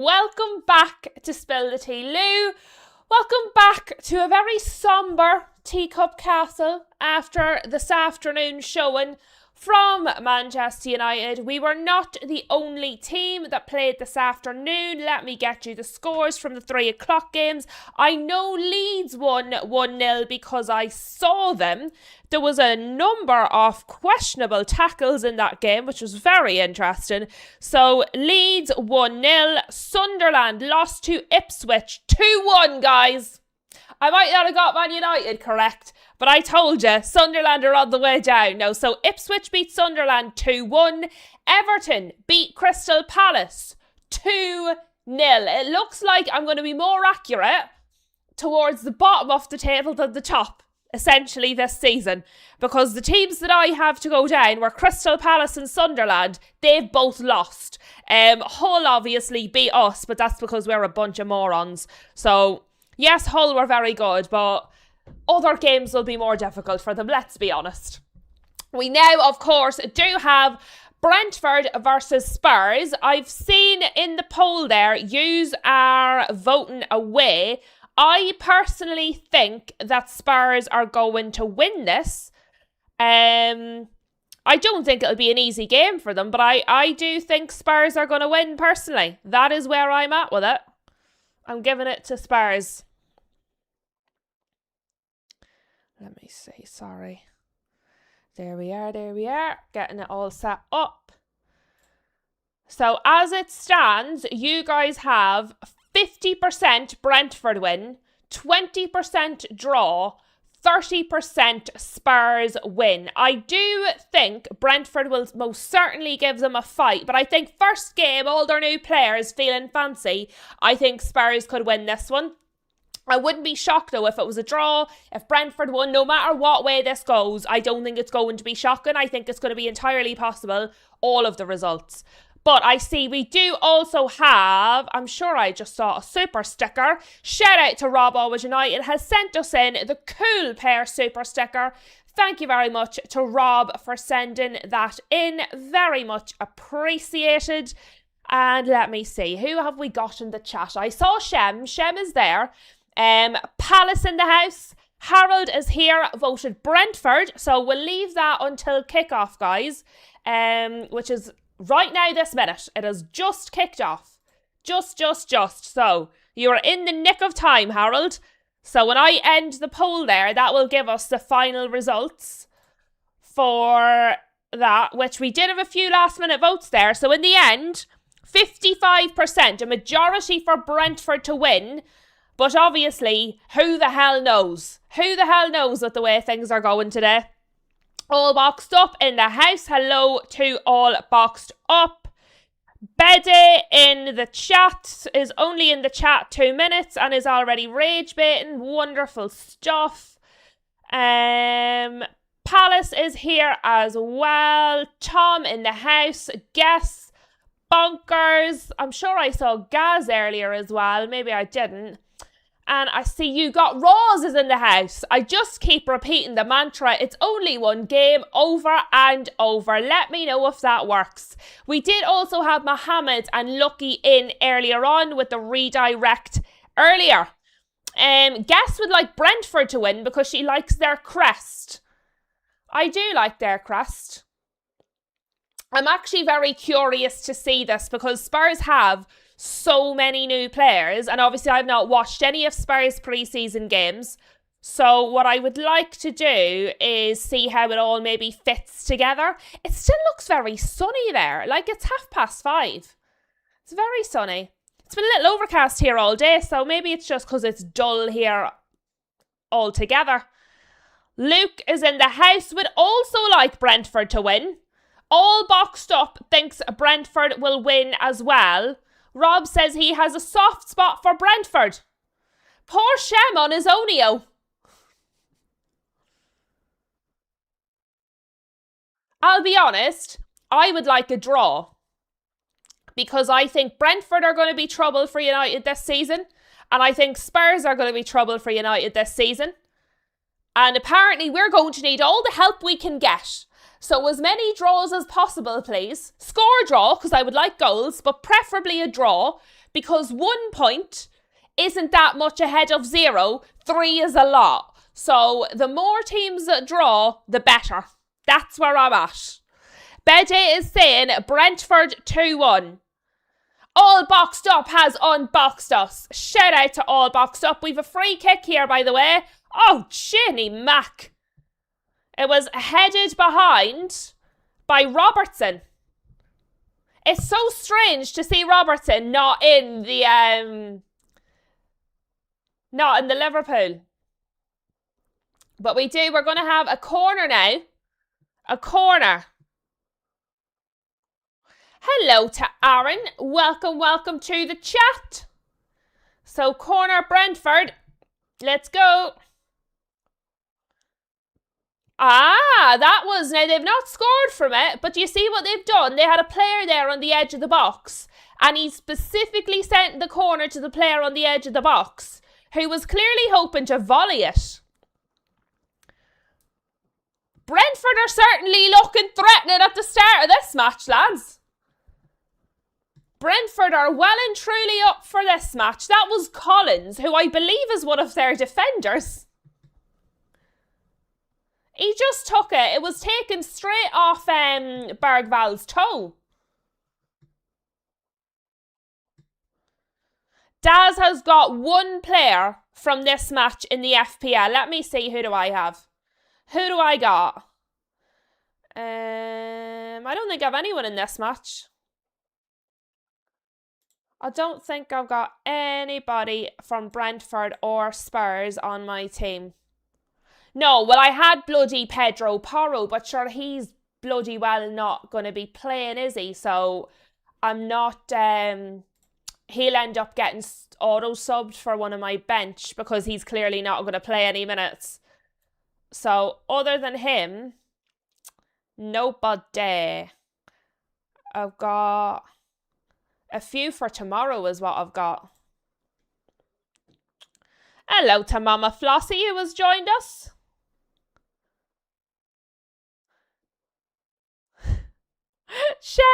Welcome back to Spill the Tea, Lou. Welcome back to a very sombre Teacup Castle after this afternoon's showing from Manchester United. We were not the only team that played this afternoon. Let me get you the scores from the 3 o'clock games. I know Leeds won 1-0 because I saw them. There was a number of questionable tackles in that game, which was very interesting. So Leeds 1-0. Sunderland lost to Ipswich 2-1, guys. I might not have got Man United correct, but I told you, Sunderland are on the way down now. So Ipswich beat Sunderland 2-1. Everton beat Crystal Palace 2-0. It looks like I'm going to be more accurate towards the bottom of the table than the top, essentially, this season. Because the teams that I have to go down were Crystal Palace and Sunderland. They've both lost. Hull obviously beat us, but that's because we're a bunch of morons. So yes, Hull were very good, but other games will be more difficult for them, let's be honest. We now, of course, do have Brentford versus Spurs. I've seen in the poll there, yous are voting away. I personally think that Spurs are going to win this. I don't think it'll be an easy game for them, but I do think Spurs are going to win personally. That is where I'm at with it. I'm giving it to Spurs. Let me see, sorry. There we are. Getting it all set up. So as it stands, you guys have 50% Brentford win, 20% draw, 30% Spurs win. I do think Brentford will most certainly give them a fight, but I think first game, all their new players feeling fancy, I think Spurs could win this one. I wouldn't be shocked though if it was a draw, if Brentford won. No matter what way this goes, I don't think it's going to be shocking. I think it's going to be entirely possible, all of the results. But I see we do also have, I'm sure I just saw a super sticker. Shout out to Rob Always United has sent us in the Cool Pair super sticker. Thank you very much to Rob for sending that in. Very much appreciated. And let me see, who have we got in the chat? I saw Shem. Shem is there. Palace in the house. Harold is here, voted Brentford. So we'll leave that until kickoff, guys. Which is right now, this minute. It has just kicked off. Just. So you are in the nick of time, Harold. So when I end the poll there, that will give us the final results for that, which we did have a few last minute votes there. So in the end, 55%, a majority for Brentford to win. But obviously, who the hell knows? Who the hell knows with the way things are going today? All boxed up in the house. Hello to all boxed up. Bede in the chat is only in the chat 2 minutes and is already rage baiting. Wonderful stuff. Palace is here as well. Tom in the house. Guess. Bonkers. I'm sure I saw Gaz earlier as well. Maybe I didn't. And I see you got Roz is in the house. I just keep repeating the mantra. It's only one game, over and over. Let me know if that works. We did also have Mohammed and Lucky in earlier on with the redirect earlier. Guess would like Brentford to win because she likes their crest. I do like their crest. I'm actually very curious to see this because Spurs have so many new players, and obviously I've not watched any of Spurs pre-season games, so what I would like to do is see how it all maybe fits together. It still looks very sunny there, like it's 5:30. It's very sunny. It's been a little overcast here all day, so maybe it's just because it's dull here altogether. Luke is in the house, would also like Brentford to win. All boxed up thinks Brentford will win as well. Rob says he has a soft spot for Brentford. Poor Shem on his onio. I'll be honest, I would like a draw. Because I think Brentford are going to be trouble for United this season. And I think Spurs are going to be trouble for United this season. And apparently we're going to need all the help we can get. So as many draws as possible, please. Score a draw, because I would like goals, but preferably a draw. because 1 point isn't that much ahead of 0. 3 is a lot. So the more teams that draw, the better. That's where I'm at. Bede is saying Brentford 2-1. All Boxed Up has unboxed us. Shout out to All Boxed Up. We've a free kick here, by the way. Oh, Ginny Mac. It was headed behind by Robertson. It's so strange to see Robertson not in the Liverpool. But we're going to have a corner now. A corner. Hello to Aaron. Welcome to the chat. So, corner Brentford. Let's go. That was, now they've not scored from it, but you see what they've done? They had a player there on the edge of the box, and he specifically sent the corner to the player on the edge of the box, who was clearly hoping to volley it. Brentford are certainly looking threatening at the start of this match, lads. Brentford are well and truly up for this match. That was Collins, who I believe is one of their defenders. He just took it. It was taken straight off Bergval's toe. Daz has got 1 player from this match in the FPL. Let me see, who do I have? Who do I got? I don't think I have anyone in this match. I don't think I've got anybody from Brentford or Spurs on my team. No, well, I had bloody Pedro Porro, but sure, he's bloody well not going to be playing, is he? So I'm not... he'll end up getting auto-subbed for one of my bench because he's clearly not going to play any minutes. So other than him, nobody. I've got... a few for tomorrow is what I've got. Hello to Mama Flossie who has joined us. Shem.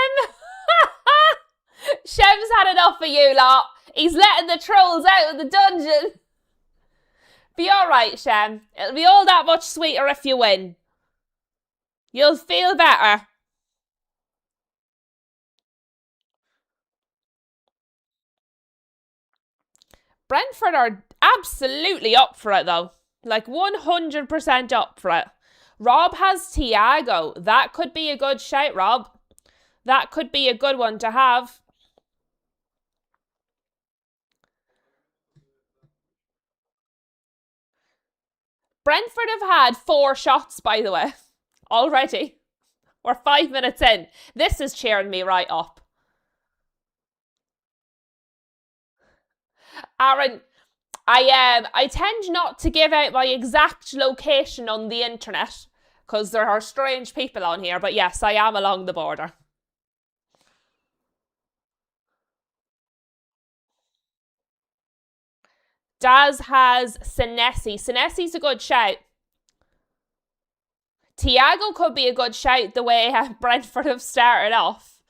Shem's had enough of you lot. He's letting the trolls out of the dungeon. Be alright, Shem. It'll be all that much sweeter if you win. You'll feel better. Brentford are absolutely up for it though. Like 100% up for it. Rob has Thiago. That could be a good shout, Rob. That could be a good one to have. Brentford have had 4 shots, by the way, already. We're 5 minutes in. This is cheering me right up. Aaron, I tend not to give out my exact location on the internet because there are strange people on here, but yes, I am along the border. Daz has Senesi. Senesi's a good shout. Thiago could be a good shout the way Brentford have started off.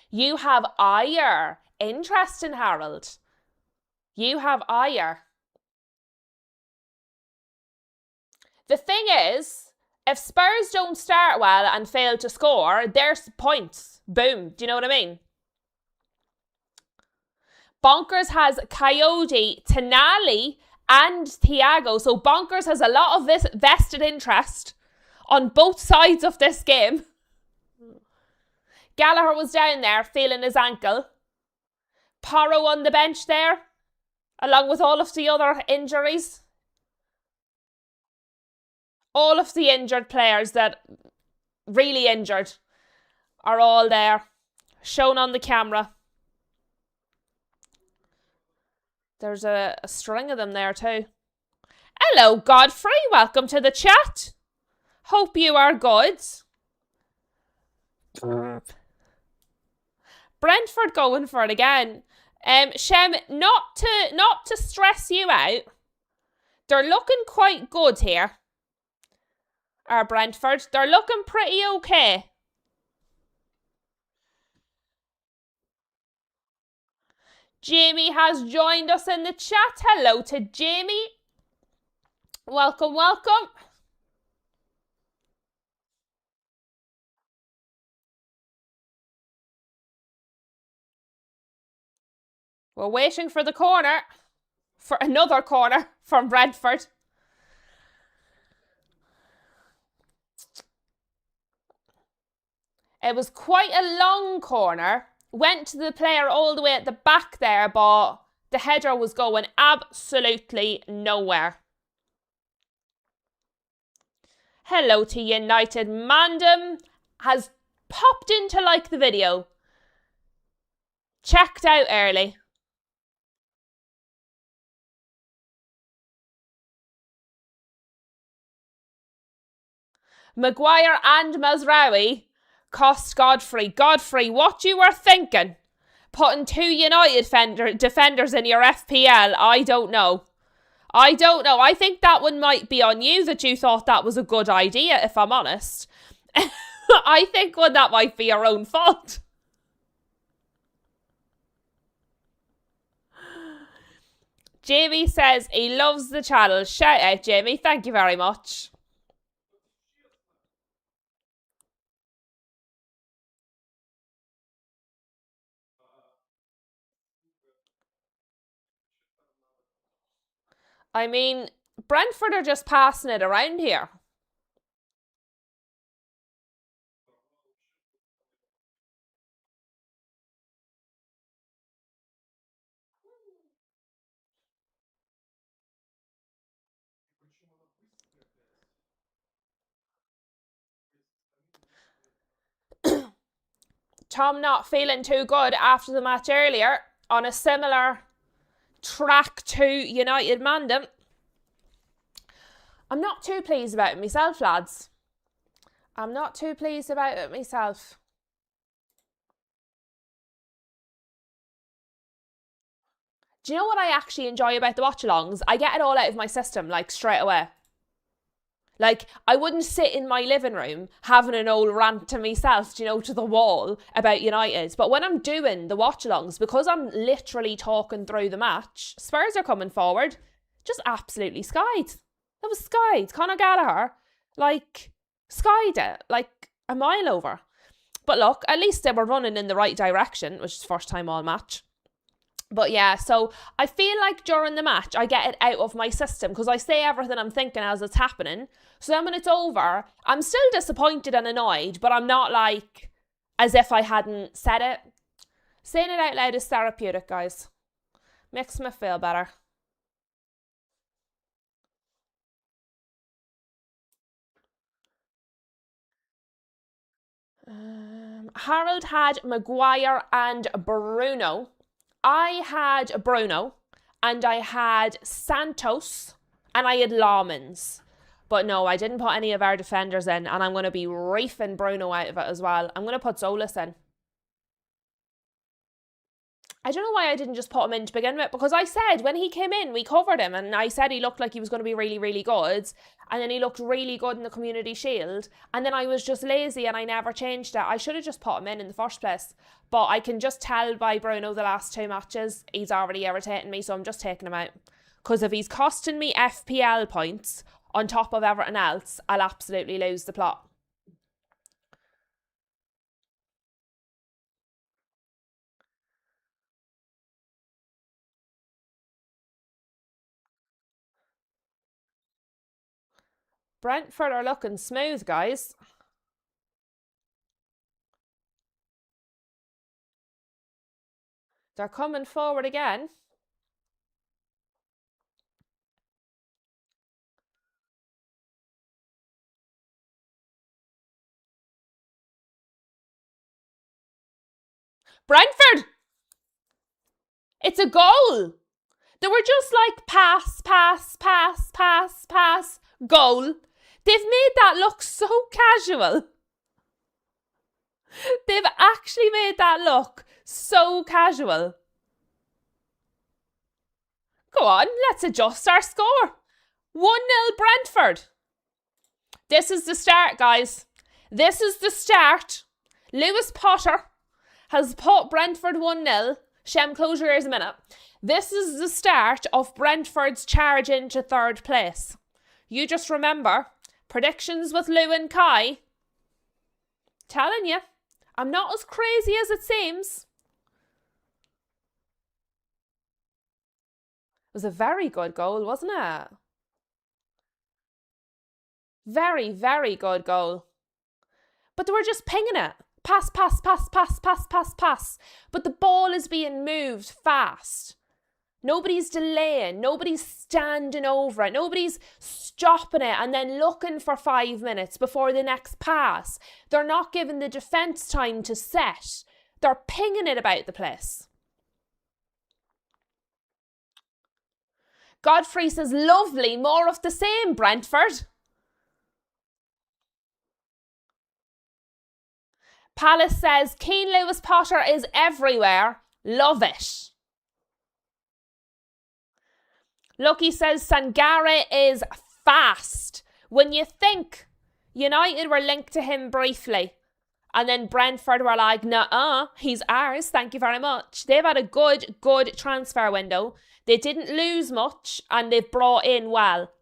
You have Ayer. Interesting, Harold. You have Ayer. The thing is, if Spurs don't start well and fail to score, there's points. Boom. Do you know what I mean? Bonkers has Coyote, Tonali and Thiago. So Bonkers has a lot of this vested interest on both sides of this game. Gallagher was down there feeling his ankle. Porro on the bench there, along with all of the other injuries. All of the injured players that really injured are all there, shown on the camera. There's a string of them there too. Hello, Godfrey. Welcome to the chat. Hope you are good. Brentford going for it again. Shem, not to stress you out, they're looking quite good here. Brentford, they're looking pretty okay. Jamie has joined us in the chat. Hello to Jamie. Welcome, welcome. We're waiting for the corner. For another corner from Brentford. It was quite a long corner. Went to the player all the way at the back there, but the header was going absolutely nowhere. Hello to United. Mandem has popped in to like the video. Checked out early. Maguire and Mazraoui cost Godfrey. Godfrey, what you were thinking? Putting 2 United defenders in your FPL? I don't know. I think that one might be on you that you thought that was a good idea, if I'm honest. I think that might be your own fault. Jamie says he loves the channel. Shout out, Jamie. Thank you very much. I mean, Brentford are just passing it around here. Tom not feeling too good after the match earlier on a similar track to United Mandem. I'm not too pleased about it myself, lads. I'm not too pleased about it myself. Do you know what I actually enjoy about the watch-alongs? I get it all out of my system, like, straight away. Like, I wouldn't sit in my living room having an old rant to myself, to the wall about United. But when I'm doing the watch-alongs, because I'm literally talking through the match, Spurs are coming forward, just absolutely skied. That was skied. Conor Gallagher, skied it, a mile over. But look, at least they were running in the right direction, which is first time all match. But yeah, so I feel like during the match, I get it out of my system because I say everything I'm thinking as it's happening. So then when it's over, I'm still disappointed and annoyed, but I'm not as if I hadn't said it. Saying it out loud is therapeutic, guys. Makes me feel better. Harold had Maguire and Bruno. I had Bruno and I had Santos and I had Lawmans. But no, I didn't put any of our defenders in and I'm going to be reefing Bruno out of it as well. I'm going to put Zolas in. I don't know why I didn't just put him in to begin with, because I said when he came in, we covered him and I said he looked like he was going to be really, really good. And then he looked really good in the Community Shield. And then I was just lazy and I never changed it. I should have just put him in the first place. But I can just tell by Bruno the last 2 matches, he's already irritating me, so I'm just taking him out. Because if he's costing me FPL points on top of everything else, I'll absolutely lose the plot. Brentford are looking smooth, guys. They're coming forward again. Brentford! It's a goal! They were just pass, pass, pass, pass, pass, goal. They've made that look so casual. They've actually made that look so casual. Go on, let's adjust our score. 1-0 Brentford. This is the start, guys. This is the start. Lewis Potter has put Brentford 1-0 Shem, close your ears a minute. This is the start of Brentford's charge into third place. You just remember, predictions with Lou and Kai. Telling you, I'm not as crazy as it seems. It was a very good goal, wasn't it? Very, very good goal. But they were just pinging it. Pass, pass, pass, pass, pass, pass, pass. But the ball is being moved fast. Nobody's delaying. Nobody's standing over it. Nobody's stopping it and then looking for 5 minutes before the next pass. They're not giving the defence time to set. They're pinging it about the place. Godfrey says, lovely, more of the same, Brentford. Palace says, Keane Lewis Potter is everywhere. Love it. Lucky says, Sangare is fast. When you think United were linked to him briefly, and then Brentford were like, nuh-uh, he's ours, thank you very much. They've had a good transfer window. They didn't lose much, and they've brought in well.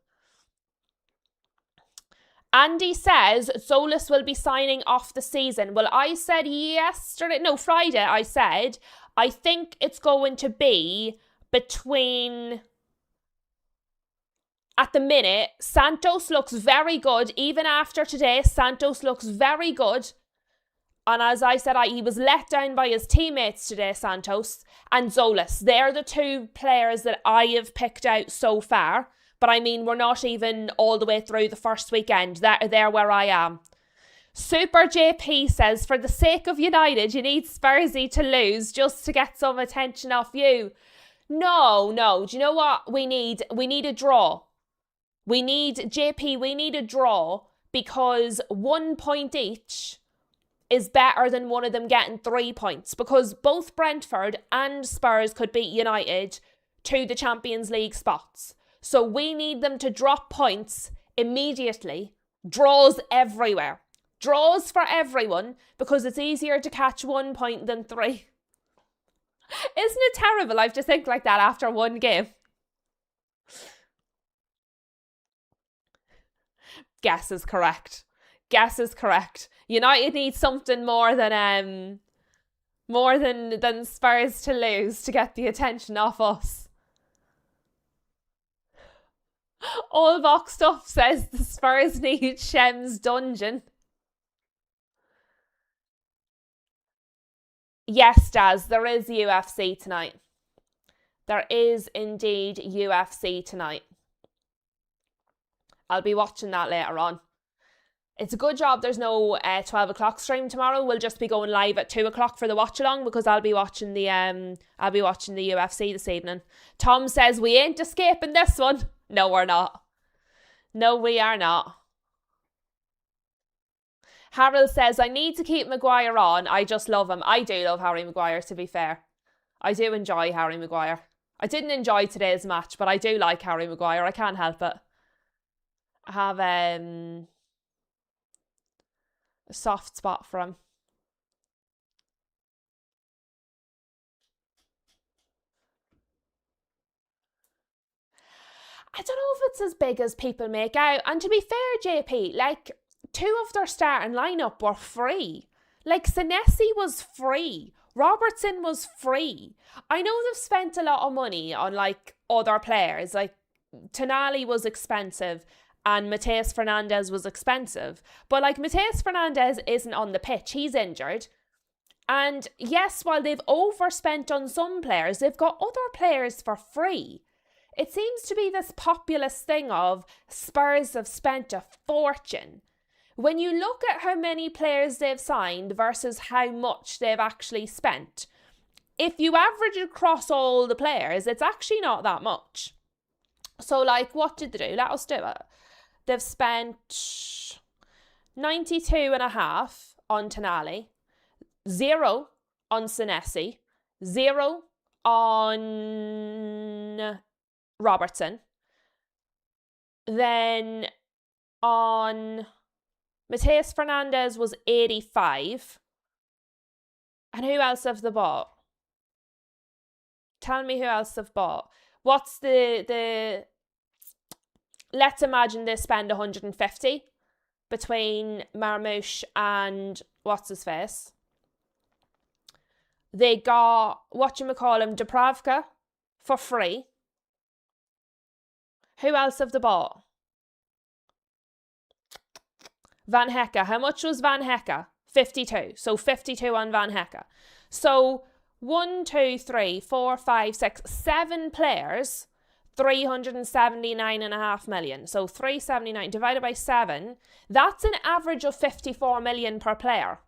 Andy says Solis will be signing off the season. Well, I said Friday, I said, I think it's going to be between, at the minute, Santos looks very good. Even after today, Santos looks very good. And as I said, he was let down by his teammates today, Santos and Solis. They're the two players that I have picked out so far. But I mean, we're not even all the way through the first weekend. They're where I am. Super JP says, for the sake of United, you need Spursy to lose just to get some attention off you. No. Do you know what we need? We need a draw. We need a draw because 1 point each is better than one of them getting 3 points, because both Brentford and Spurs could beat United to the Champions League spots. So we need them to drop points immediately. Draws everywhere. Draws for everyone, because it's easier to catch 1 point than 3. Isn't it terrible? I have to think like that after one game. Guess is correct. United needs something more than Spurs to lose to get the attention off us. All Box Stuff says the Spurs need Shem's dungeon. Yes, Daz, there is UFC tonight. There is indeed UFC tonight. I'll be watching that later on. It's a good job there's no 12 o'clock stream tomorrow. We'll just be going live at 2 o'clock for the watch-along, because I'll be watching the UFC this evening. Tom says, we ain't escaping this one. No, we're not. No, we are not. Harold says, I need to keep Maguire on. I just love him. I do love Harry Maguire, to be fair. I do enjoy Harry Maguire. I didn't enjoy today's match, but I do like Harry Maguire. I can't help it. I have a soft spot for him. I don't know if it's as big as people make out. And to be fair, JP, like, 2 of their starting lineup were free. Like, Senesi was free. Robertson was free. I know they've spent a lot of money on, like, other players. Like, Tonali was expensive and Mateus Fernandes was expensive. But, like, Mateus Fernandes isn't on the pitch. He's injured. And, yes, while they've overspent on some players, they've got other players for free. It seems to be this populist thing of Spurs have spent a fortune. When you look at how many players they've signed versus how much they've actually spent, if you average across all the players, it's actually not that much. So, like, what did they do? Let us do it. They've spent 92.5 on Tonali, 0 on Senesi, 0 on Robertson, then on Mateus Fernandes was 85. And who else have they bought? Tell me who else they've bought. What's the... Let's imagine they spend 150 between Marmouche and what's his face. They got, Dubravka for free. Who else have they bought? Van Hecke. How much was Van Hecke? 52. So 52 on Van Hecke. So 1, 2, 3, 4, 5, 6, 7 players, 379.5 million. So 379 divided by 7. That's an average of 54 million per player.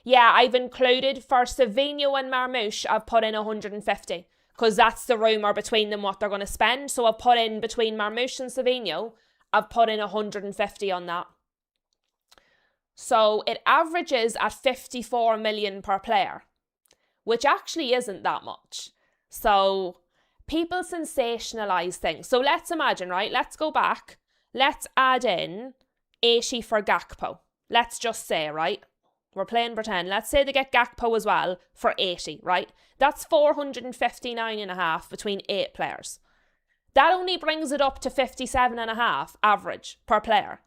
Yeah, I've included for Savinho and Marmouche, I've put in 150 because that's the rumour between them what they're going to spend. So I've put in between Marmouche and Savinho, I've put in 150 on that. So it averages at 54 million per player, which actually isn't that much. So people sensationalise things. So let's imagine, right? Let's go back. Let's add in 80 for Gakpo. Let's just say, right? We're playing pretend. Let's say they get Gakpo as well for 80, right? That's 459.5 between 8 players. That only brings it up to 57.5 average per player.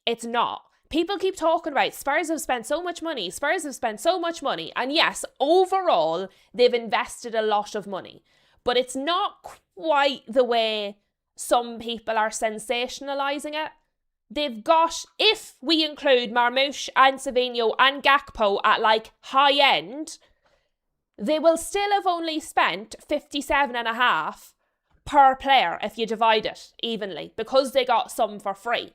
It's not. People keep talking about Spurs have spent so much money. Spurs have spent so much money. And yes, overall, they've invested a lot of money. But it's not quite the way some people are sensationalising it. They've got, if we include Marmouche and Savinho and Gakpo at like high end, they will still have only spent 57.5 per player if you divide it evenly because they got some for free.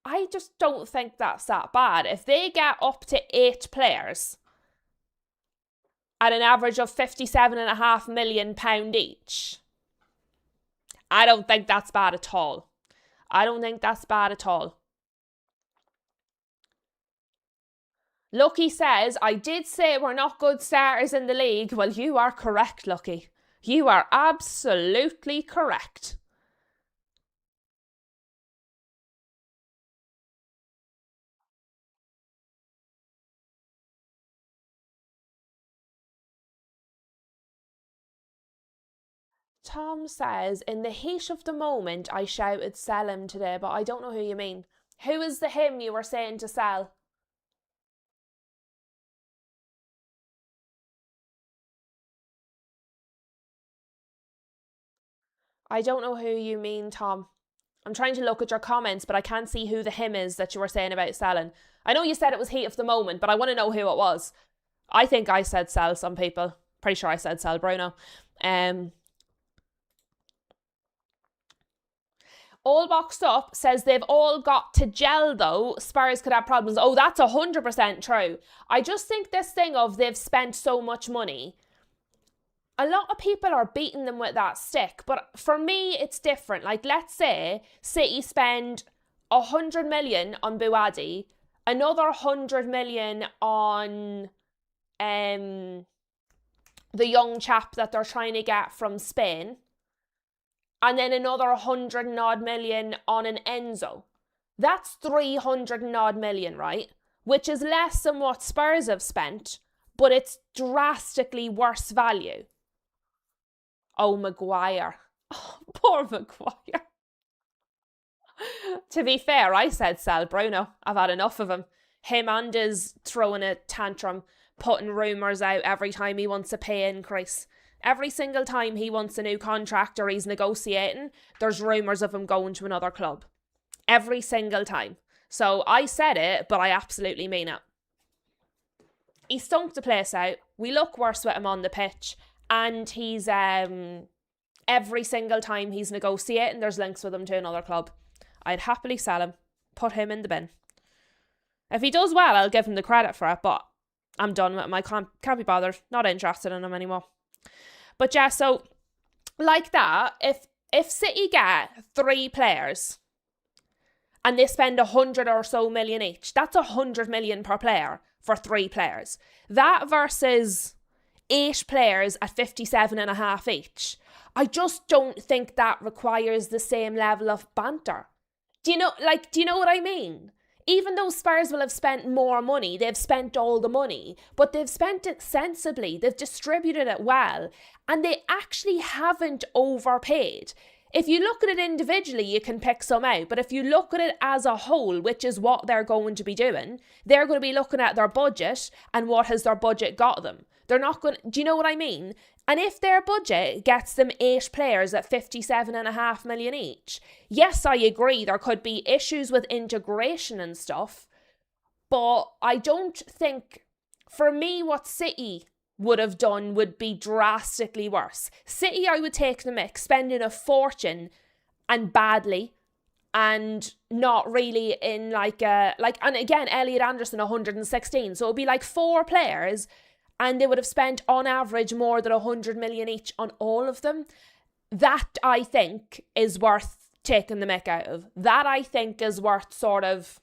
I just don't think that's that bad. If they get up to 8 players at an average of £57.5 million each, I don't think that's bad at all. I don't think that's bad at all. Lucky says, I did say we're not good starters in the league. Well, you are correct, Lucky. You are absolutely correct. Tom says, in the heat of the moment, I shouted sell him today, but I don't know who you mean. Who is the him you were saying to sell? I don't know who you mean, Tom. I'm trying to look at your comments, but I can't see who the him is that you were saying about selling. I know you said it was heat of the moment, but I want to know who it was. I think I said sell some people. Pretty sure I said sell Bruno. All Boxed Up says they've all got to gel though. Spurs could have problems. Oh, that's 100% true. I just think this thing of they've spent so much money, a lot of people are beating them with that stick. But for me, it's different. Like, let's say City spend 100 million on Buadi, another 100 million on the young chap that they're trying to get from Spain, and then another 100 and odd million on an Enzo. That's 300 and odd million, right? Which is less than what Spurs have spent, but it's drastically worse value. Oh, Maguire. Oh, poor Maguire. To be fair, I said sell Bruno. I've had enough of him. Him and his throwing a tantrum, putting rumours out every time he wants a pay increase. Every single time he wants a new contract or he's negotiating, there's rumours of him going to another club. Every single time. So I said it, but I absolutely mean it. He stunk the place out. We look worse with him on the pitch. And he's, every single time he's negotiating, there's links with him to another club. I'd happily sell him. Put him in the bin. If he does well, I'll give him the credit for it, but I'm done with him. I can't be bothered. Not interested in him anymore. But yeah, so like that, if City get 3 players and they spend 100 or so million each, that's 100 million per player for 3 players. That versus 8 players at 57.5 each. I just don't think that requires the same level of banter. Do you know what I mean? even though Spurs will have spent more money, they've spent all the money, but they've spent it sensibly, they've distributed it well, and they actually haven't overpaid. If you look at it individually, you can pick some out, but if you look at it as a whole, which is what they're going to be doing, they're going to be looking at their budget and what has their budget got them. They're not going to, do you know what I mean? And if their budget gets them 8 players at 57.5 million each, yes, I agree, there could be issues with integration and stuff, but I don't think, for me, what City would have done would be drastically worse. City, I would take the mix, spending a fortune and badly, and not really in and again, Elliot Anderson 116, so it would be like 4 players, and they would have spent on average more than 100 million each on all of them. That, I think, is worth taking the mick out of. That, I think, is worth sort of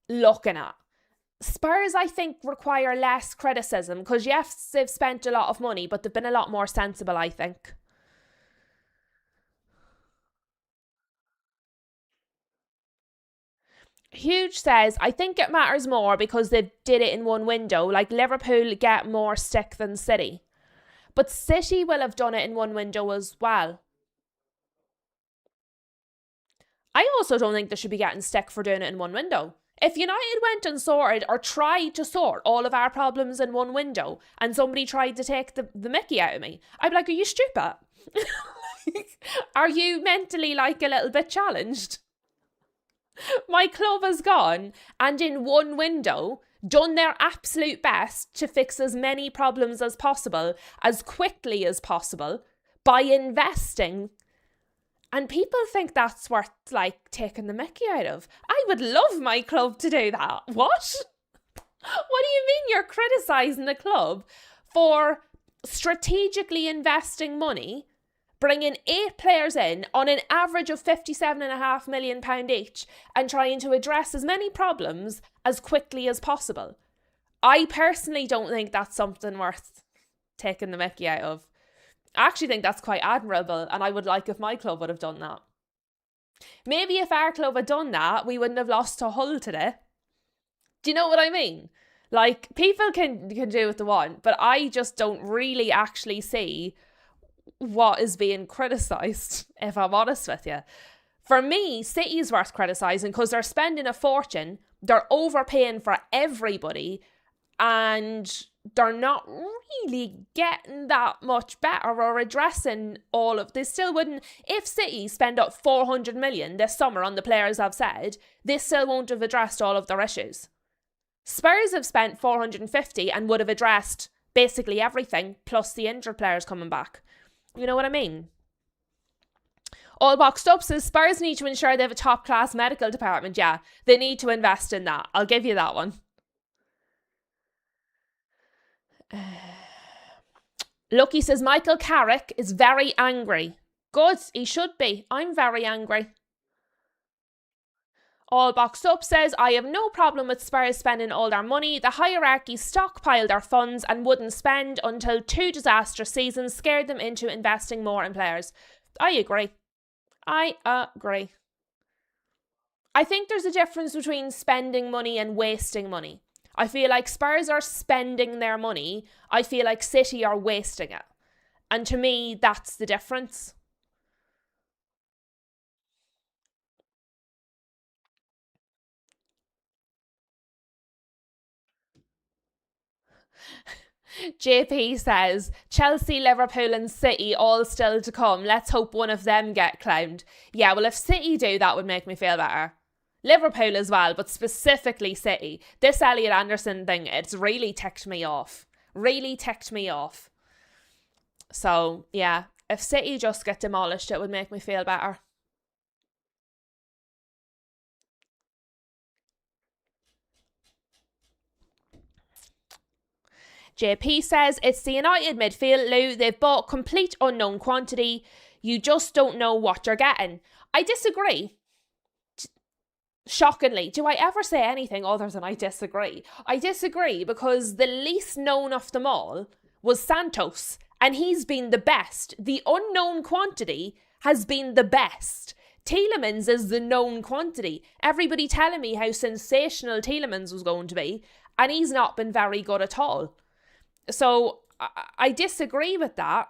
looking at. Spurs, I think, require less criticism because, yes, they've spent a lot of money, but they've been a lot more sensible, I think. Huge says, I think it matters more because they did it in one window, like Liverpool get more stick than City. But City will have done it in one window as well. I also don't think they should be getting stick for doing it in one window. If United went and sorted or tried to sort all of our problems in one window and somebody tried to take the mickey out of me, I'd be like, are you stupid? Are you mentally like a little bit challenged? My club has gone and in one window done their absolute best to fix as many problems as possible, as quickly as possible, by investing. And people think that's worth, like, taking the mickey out of. I would love my club to do that. What? What do you mean you're criticising the club for strategically investing money, bringing 8 players in on an average of £57.5 million each, and trying to address as many problems as quickly as possible? I personally don't think that's something worth taking the mickey out of. I actually think that's quite admirable, and I would like if my club would have done that. Maybe if our club had done that, we wouldn't have lost to Hull today. Do you know what I mean? Like, people can do what they want, but I just don't really actually see what is being criticised, if I'm honest with you. For me, City's worth criticising because they're spending a fortune, they're overpaying for everybody, and they're not really getting that much better or addressing all of this. Still wouldn't, if City spend up 400 million this summer on the players I've said, this still won't have addressed all of their issues. Spurs have spent 450 and would have addressed basically everything, plus the injured players coming back. You know what I mean? All Boxed Up says Spurs need to ensure they have a top class medical department. Yeah, they need to invest in that. I'll give you that one. Lucky says Michael Carrick is very angry. Good, he should be. I'm very angry. All Boxed Up says, I have no problem with Spurs spending all their money. The hierarchy stockpiled their funds and wouldn't spend until 2 disastrous seasons scared them into investing more in players. I agree. I think there's a difference between spending money and wasting money. I feel like Spurs are spending their money. I feel like City are wasting it. And to me, that's the difference. JP says, Chelsea, Liverpool and City all still to come. Let's hope one of them get clowned. Yeah, well, if City do, that would make me feel better. Liverpool as well, but specifically City. This Elliot Anderson thing, it's really ticked me off. Really ticked me off. So, yeah, if City just get demolished, it would make me feel better. JP says, it's the United midfield, Lou. They've bought complete unknown quantity. You just don't know what you're getting. I disagree. Shockingly, do I ever say anything other than I disagree? I disagree because the least known of them all was Santos, and he's been the best. The unknown quantity has been the best. Tielemans is the known quantity. Everybody telling me how sensational Tielemans was going to be, and he's not been very good at all. So I disagree with that.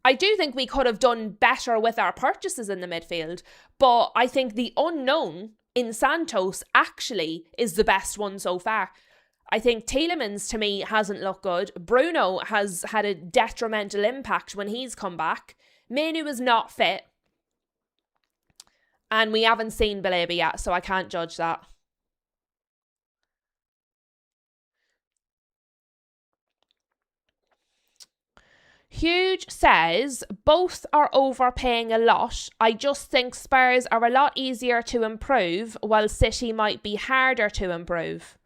I do think we could have done better with our purchases in the midfield, but I think the unknown in Santos actually is the best one so far. I think Tielemans, to me, hasn't looked good. Bruno has had a detrimental impact when he's come back. Manu is not fit. And we haven't seen Baleba yet, so I can't judge that. Huge says, both are overpaying a lot. I just think Spurs are a lot easier to improve, while City might be harder to improve.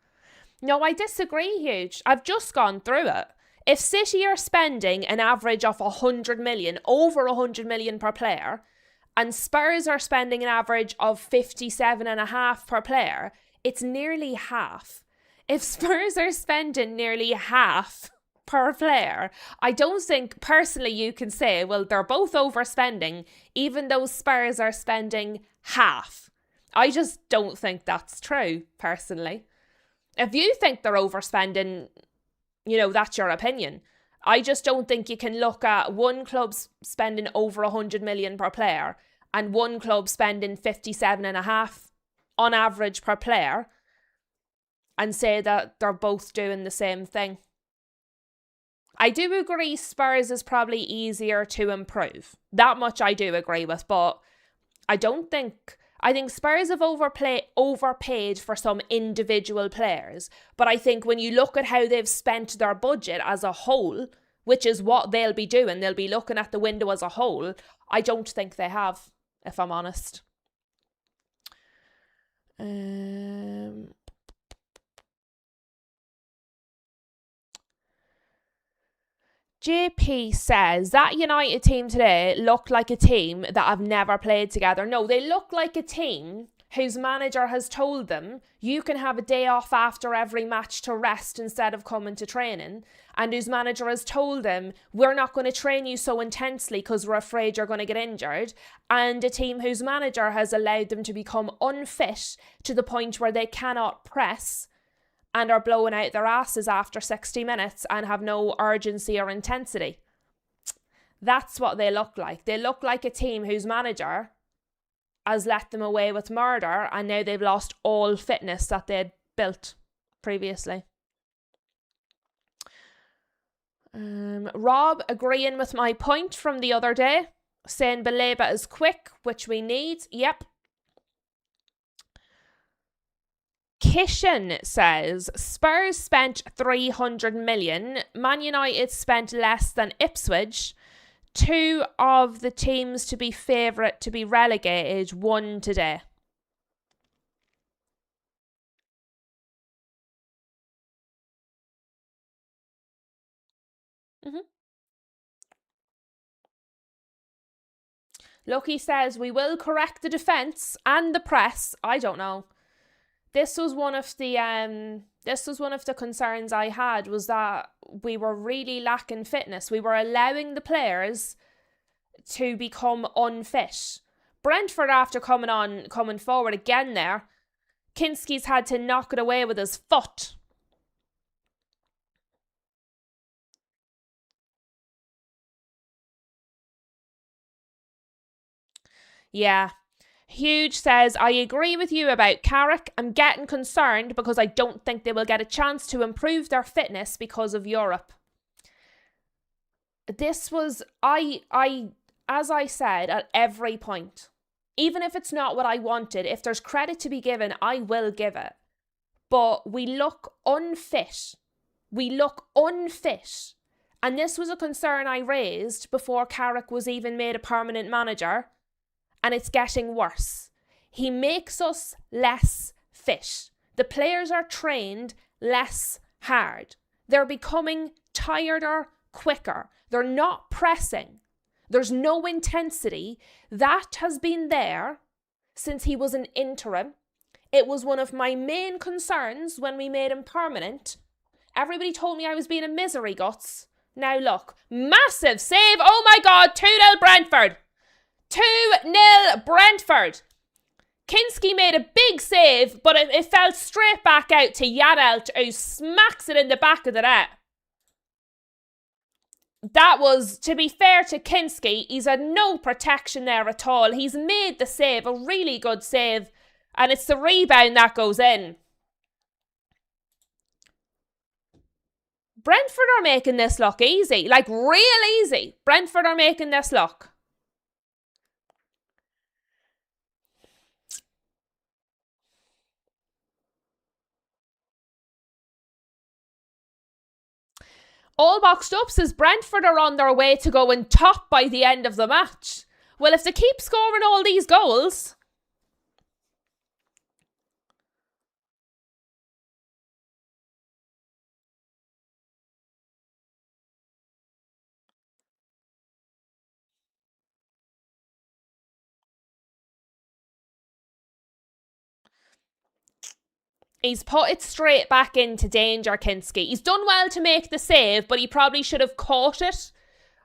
No, I disagree, Huge. I've just gone through it. If City are spending an average of 100 million, over 100 million per player, and Spurs are spending an average of 57.5 per player, it's nearly half. If Spurs are spending nearly half per player, I don't think personally you can say, well, they're both overspending, even though Spurs are spending half. I just don't think that's true, personally. If you think they're overspending, that's your opinion. I just don't think you can look at one club spending over 100 million per player and one club spending 57.5 on average per player and say that they're both doing the same thing. I do agree Spurs is probably easier to improve. That much I do agree with, but I think Spurs have overpaid for some individual players, but I think when you look at how they've spent their budget as a whole, which is what they'll be doing, they'll be looking at the window as a whole, I don't think they have, if I'm honest. JP says, that United team today looked like a team that have never played together. No, they look like a team whose manager has told them you can have a day off after every match to rest instead of coming to training, and whose manager has told them we're not going to train you so intensely because we're afraid you're going to get injured, and a team whose manager has allowed them to become unfit to the point where they cannot press and are blowing out their asses after 60 minutes and have no urgency or intensity. That's what they look like. They look like a team whose manager has let them away with murder, and now they've lost all fitness that they'd built previously. Rob agreeing with my point from the other day, saying Baleba is quick, which we need. Yep. Kishan says, Spurs spent 300 million, Man United spent less than Ipswich. Two of the teams to be favourite to be relegated won today. Lucky says, we will correct the defence and the press. I don't know. This was one of the concerns I had, was that we were really lacking fitness. We were allowing the players to become unfit. Brentford, after coming forward again there, Kinski's had to knock it away with his foot. Yeah. Huge says, I agree with you about Carrick. I'm getting concerned because I don't think they will get a chance to improve their fitness because of Europe. This was, as I said at every point, even if it's not what I wanted, if there's credit to be given, I will give it. But we look unfit. And this was a concern I raised before Carrick was even made a permanent manager. And it's getting worse. He makes us less fit. The players are trained less hard. They're becoming tireder quicker. They're not pressing. There's no intensity. That has been there since he was an interim. It was one of my main concerns when we made him permanent. Everybody told me I was being a misery guts. Now look, massive save. Oh my God, 2-0 Brentford. 2-0 Brentford. Kinski made a big save, but it fell straight back out to Yadelt, who smacks it in the back of the net. That was, to be fair to Kinski, he's had no protection there at all. He's made the save, a really good save, and it's the rebound that goes in. Brentford are making this look easy, like real easy. Brentford are making this look. All Boxed Up says Brentford are on their way to going top by the end of the match. Well, if they keep scoring all these goals... He's put it straight back into danger, Kinski. He's done well to make the save, but he probably should have caught it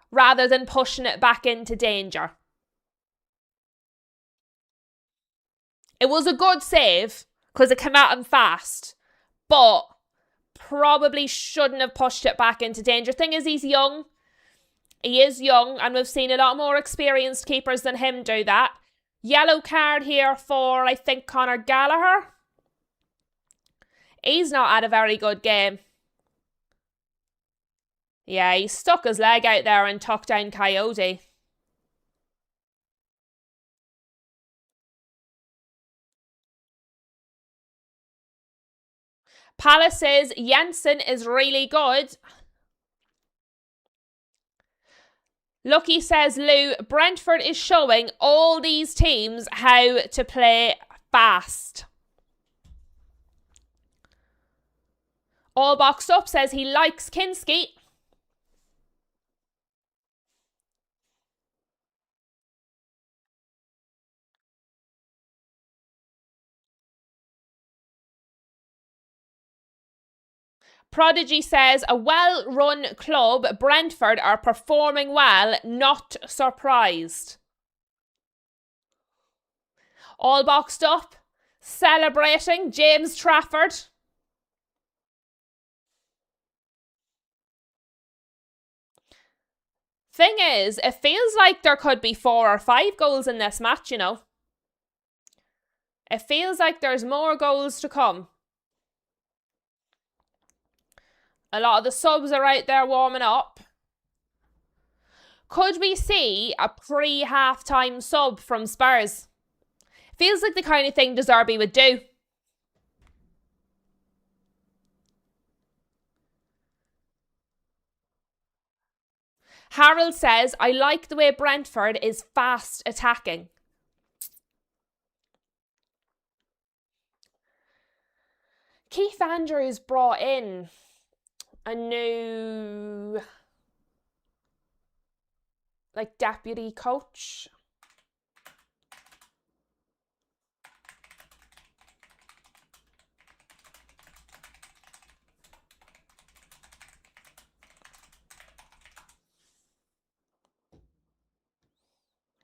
rather than pushing it back into danger. It was a good save because it came at him fast, but probably shouldn't have pushed it back into danger. Thing is, he's young. He is young, and we've seen a lot more experienced keepers than him do that. Yellow card here for, I think, Conor Gallagher. He's not had a very good game. Yeah, he stuck his leg out there and tucked down Coyote. Palace says Jensen is really good. Lucky says, Lou, Brentford is showing all these teams how to play fast. All Boxed Up says he likes Kinski. Prodigy says, a well-run club, Brentford are performing well, not surprised. All Boxed Up, celebrating James Trafford. Thing is, it feels like there could be 4 or 5 goals in this match, you know. It feels like there's more goals to come. A lot of the subs are out there warming up. Could we see a pre-half-time sub from Spurs? Feels like the kind of thing De Zerbi would do. Harold says, I like the way Brentford is fast attacking. Keith Andrews brought in a new, deputy coach.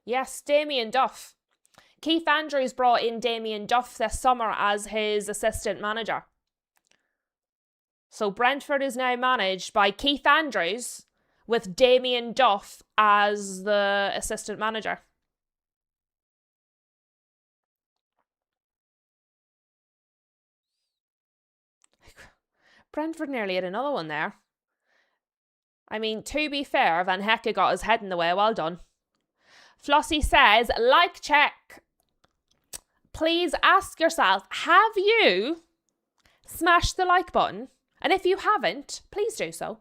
Yes, Damien Duff. Keith Andrews brought in Damien Duff this summer as his assistant manager. So Brentford is now managed by Keith Andrews with Damien Duff as the assistant manager. Brentford nearly had another one there. I mean, to be fair, Van Hecke got his head in the way. Well done. Flossie says, like check. Please ask yourself, have you smashed the like button? And if you haven't, please do so.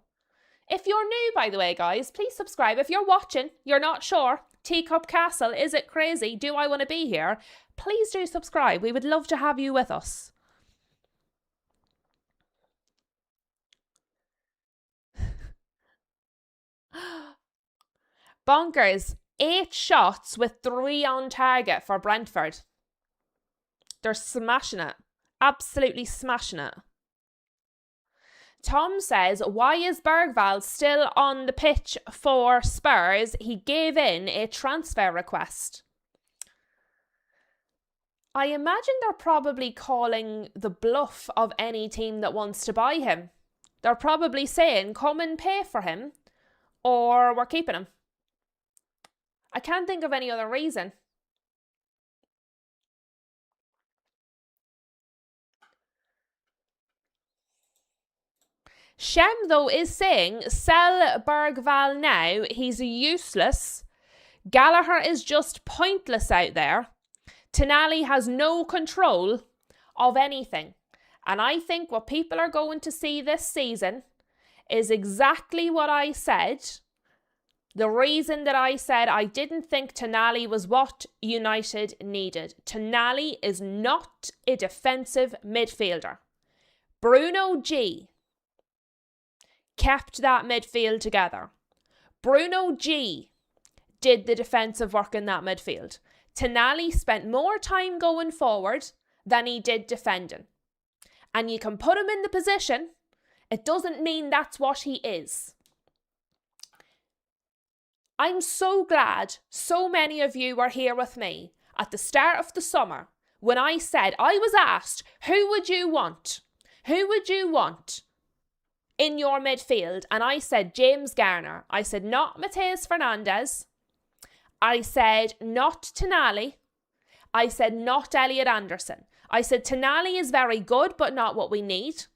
If you're new, by the way, guys, please subscribe. If you're watching, you're not sure, Teacup Castle, is it crazy? Do I want to be here? Please do subscribe. We would love to have you with us. Bonkers. 8 shots with 3 on target for Brentford. They're smashing it. Absolutely smashing it. Tom says, why is Bergvall still on the pitch for Spurs? He gave in a transfer request. I imagine they're probably calling the bluff of any team that wants to buy him. They're probably saying, come and pay for him, or we're keeping him. I can't think of any other reason. Shem, though, is saying, sell Bergvall now. He's useless. Gallagher is just pointless out there. Tonali has no control of anything. And I think what people are going to see this season is exactly what I said. The reason that I said I didn't think Tonali was what United needed. Tonali is not a defensive midfielder. Bruno G kept that midfield together. Bruno G did the defensive work in that midfield. Tonali spent more time going forward than he did defending. And you can put him in the position. It doesn't mean that's what he is. I'm so glad so many of you were here with me at the start of the summer when I said, I was asked, who would you want? Who would you want in your midfield? And I said, James Garner. I said, not Mateus Fernandes. I said, not Tonali. I said, not Elliot Anderson. I said, Tonali is very good, but not what we need.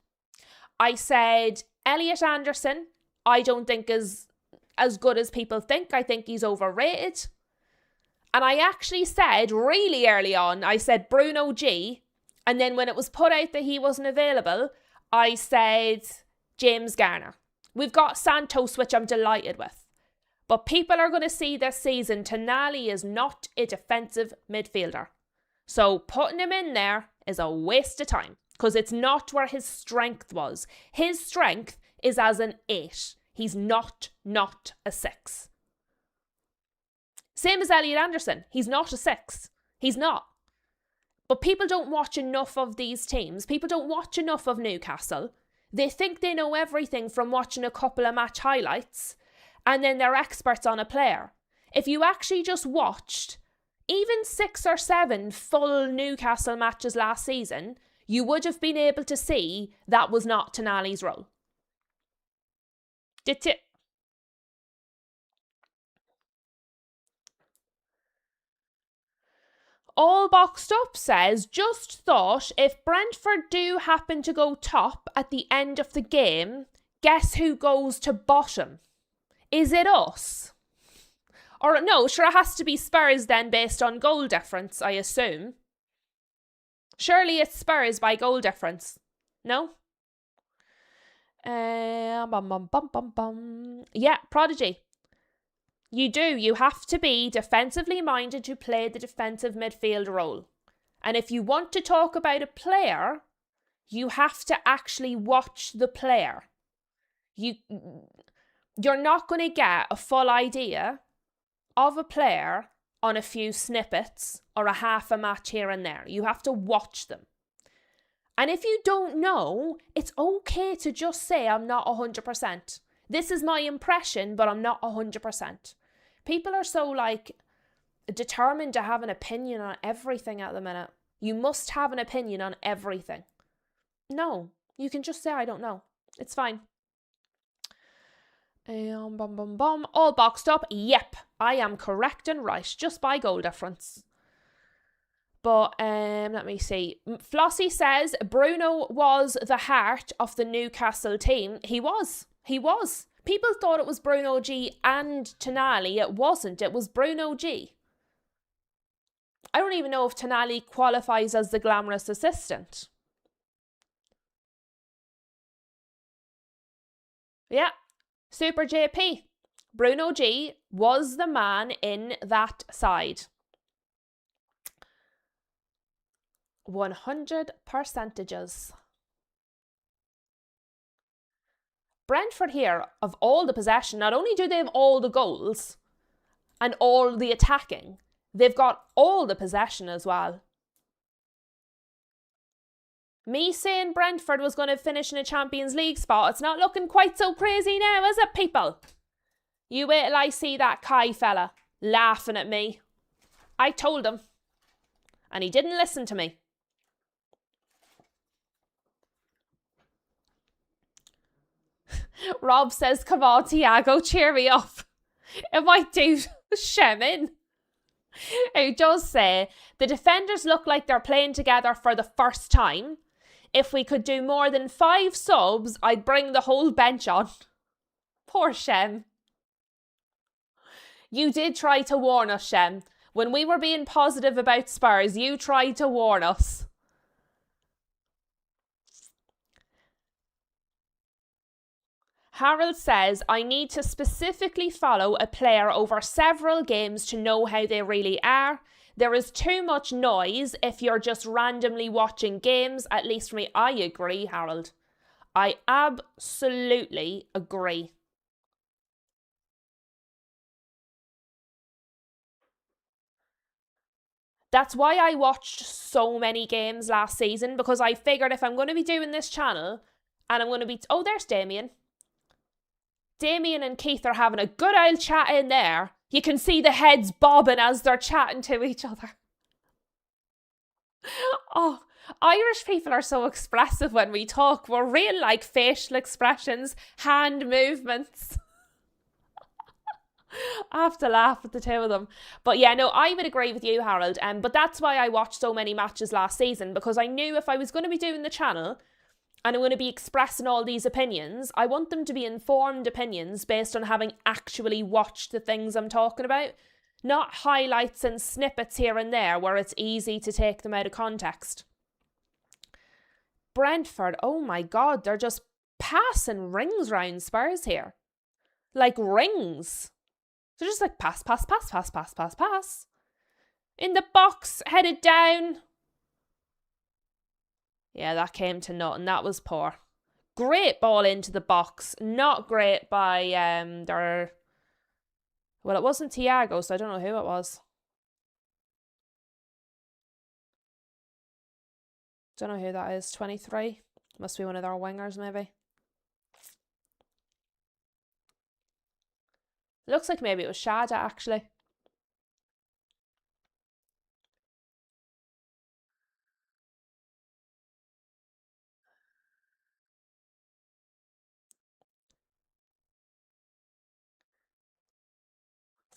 I said, Elliot Anderson, I don't think is as good as people think. I think he's overrated. And I actually said really early on, I said Bruno G. And then when it was put out that he wasn't available, I said James Garner. We've got Santos, which I'm delighted with. But people are going to see this season, Tonali is not a defensive midfielder. So putting him in there is a waste of time because it's not where his strength was. His strength is as an 8. He's not a 6. Same as Elliot Anderson. He's not a 6. He's not. But people don't watch enough of these teams. People don't watch enough of Newcastle. They think they know everything from watching a couple of match highlights and then they're experts on a player. If you actually just watched even 6 or 7 full Newcastle matches last season, you would have been able to see that was not Tonali's role. Did it? All Boxed Up says, just thought if Brentford do happen to go top at the end of the game, guess who goes to bottom? Is it us? Or no, sure it has to be Spurs then based on goal difference, I assume. Surely it's Spurs by goal difference. No? Yeah, Prodigy. You do. You have to be defensively minded to play the defensive midfield role. And if you want to talk about a player, you have to actually watch the player. You're not going to get a full idea of a player on a few snippets or a half a match here and there. You have to watch them. And if you don't know, it's okay to just say, I'm not 100%. This is my impression, but I'm not 100%. People are so determined to have an opinion on everything at the minute. You must have an opinion on everything. No, you can just say, I don't know. It's fine. All Boxed Up. Yep, I am correct and right, just by goal difference. But let me see. Flossie says Bruno was the heart of the Newcastle team. He was. People thought it was Bruno G and Tonali. It wasn't. It was Bruno G. I don't even know if Tonali qualifies as the glamorous assistant. Yeah. Super JP. Bruno G was the man in that side. 100%. Brentford here, of all the possession, not only do they have all the goals and all the attacking, they've got all the possession as well. Me saying Brentford was going to finish in a Champions League spot, it's not looking quite so crazy now, is it, people? You wait till I see that Kai fella laughing at me. I told him. And he didn't listen to me. Rob says, come on, Tiago, cheer me up. It might do Shem in. He does say, the defenders look like they're playing together for the first time. If we could do more than 5 subs, I'd bring the whole bench on. Poor Shem. You did try to warn us, Shem. When we were being positive about Spurs, you tried to warn us. Harold says, I need to specifically follow a player over several games to know how they really are. There is too much noise if you're just randomly watching games, at least for me. I agree, Harold. I absolutely agree. That's why I watched so many games last season, because I figured if I'm going to be doing this channel and I'm going to be... Oh, there's Damien. Damien and Keith are having a good old chat in there. You can see the heads bobbing as they're chatting to each other. Oh, Irish people are so expressive when we talk. We're real like facial expressions, hand movements. I have to laugh at the two of them. But yeah, no, I would agree with you, Harold. But that's why I watched so many matches last season, because I knew if I was going to be doing the channel and I'm going to be expressing all these opinions, I want them to be informed opinions based on having actually watched the things I'm talking about, not highlights and snippets here and there where it's easy to take them out of context. Brentford, oh my God, they're just passing rings round Spurs here. Like rings. They're just like pass, pass, pass, pass, pass, pass, pass. In the box, headed down. Yeah, that came to nothing. That was poor. Great ball into the box. Not great by their... Well, it wasn't Tiago, so I don't know who it was. Don't know who that is. 23. Must be one of their wingers, maybe. Looks like maybe it was Shada, actually.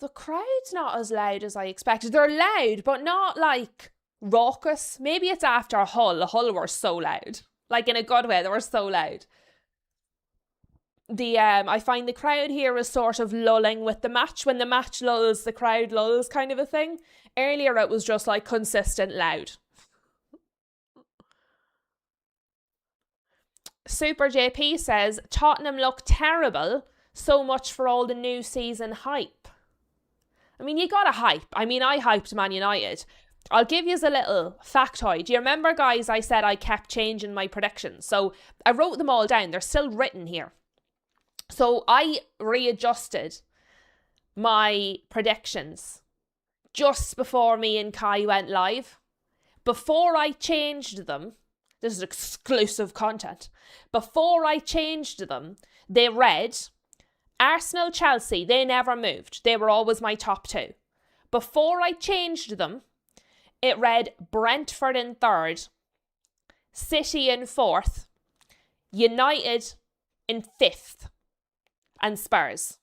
The crowd's not as loud as I expected. They're loud, but not like raucous. Maybe it's after Hull. Hull were so loud. Like in a good way, they were so loud. I find the crowd here is sort of lulling with the match. When the match lulls, the crowd lulls kind of a thing. Earlier it was just like consistent loud. Super JP says, Tottenham look terrible. So much for all the new season hype. I mean, you gotta hype. I mean, I hyped Man United. I'll give you a little factoid. Do you remember, guys, I said I kept changing my predictions? So I wrote them all down. They're still written here. So I readjusted my predictions just before me and Kai went live. Before I changed them, this is exclusive content. Before I changed them, they read Arsenal, Chelsea, they never moved. They were always my top 2. Before I changed them, it read Brentford in 3rd, City in 4th, United in 5th, and Spurs.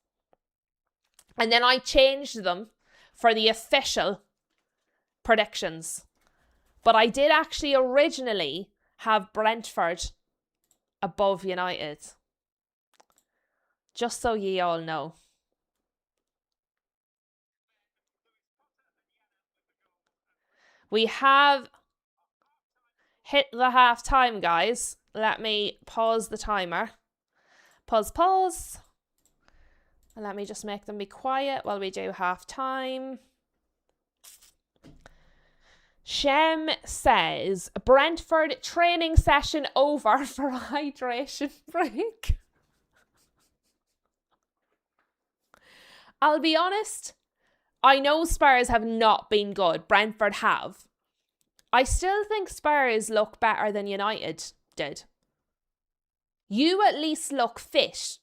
And then I changed them for the official predictions. But I did actually originally have Brentford above United. Just so ye all know. We have hit the half time, guys. Let me pause the timer. Pause. And let me just make them be quiet while we do half time. Shem says, Brentford training session over for a hydration break. I'll be honest, I know Spurs have not been good. Brentford have. I still think Spurs look better than United did. You at least look fit.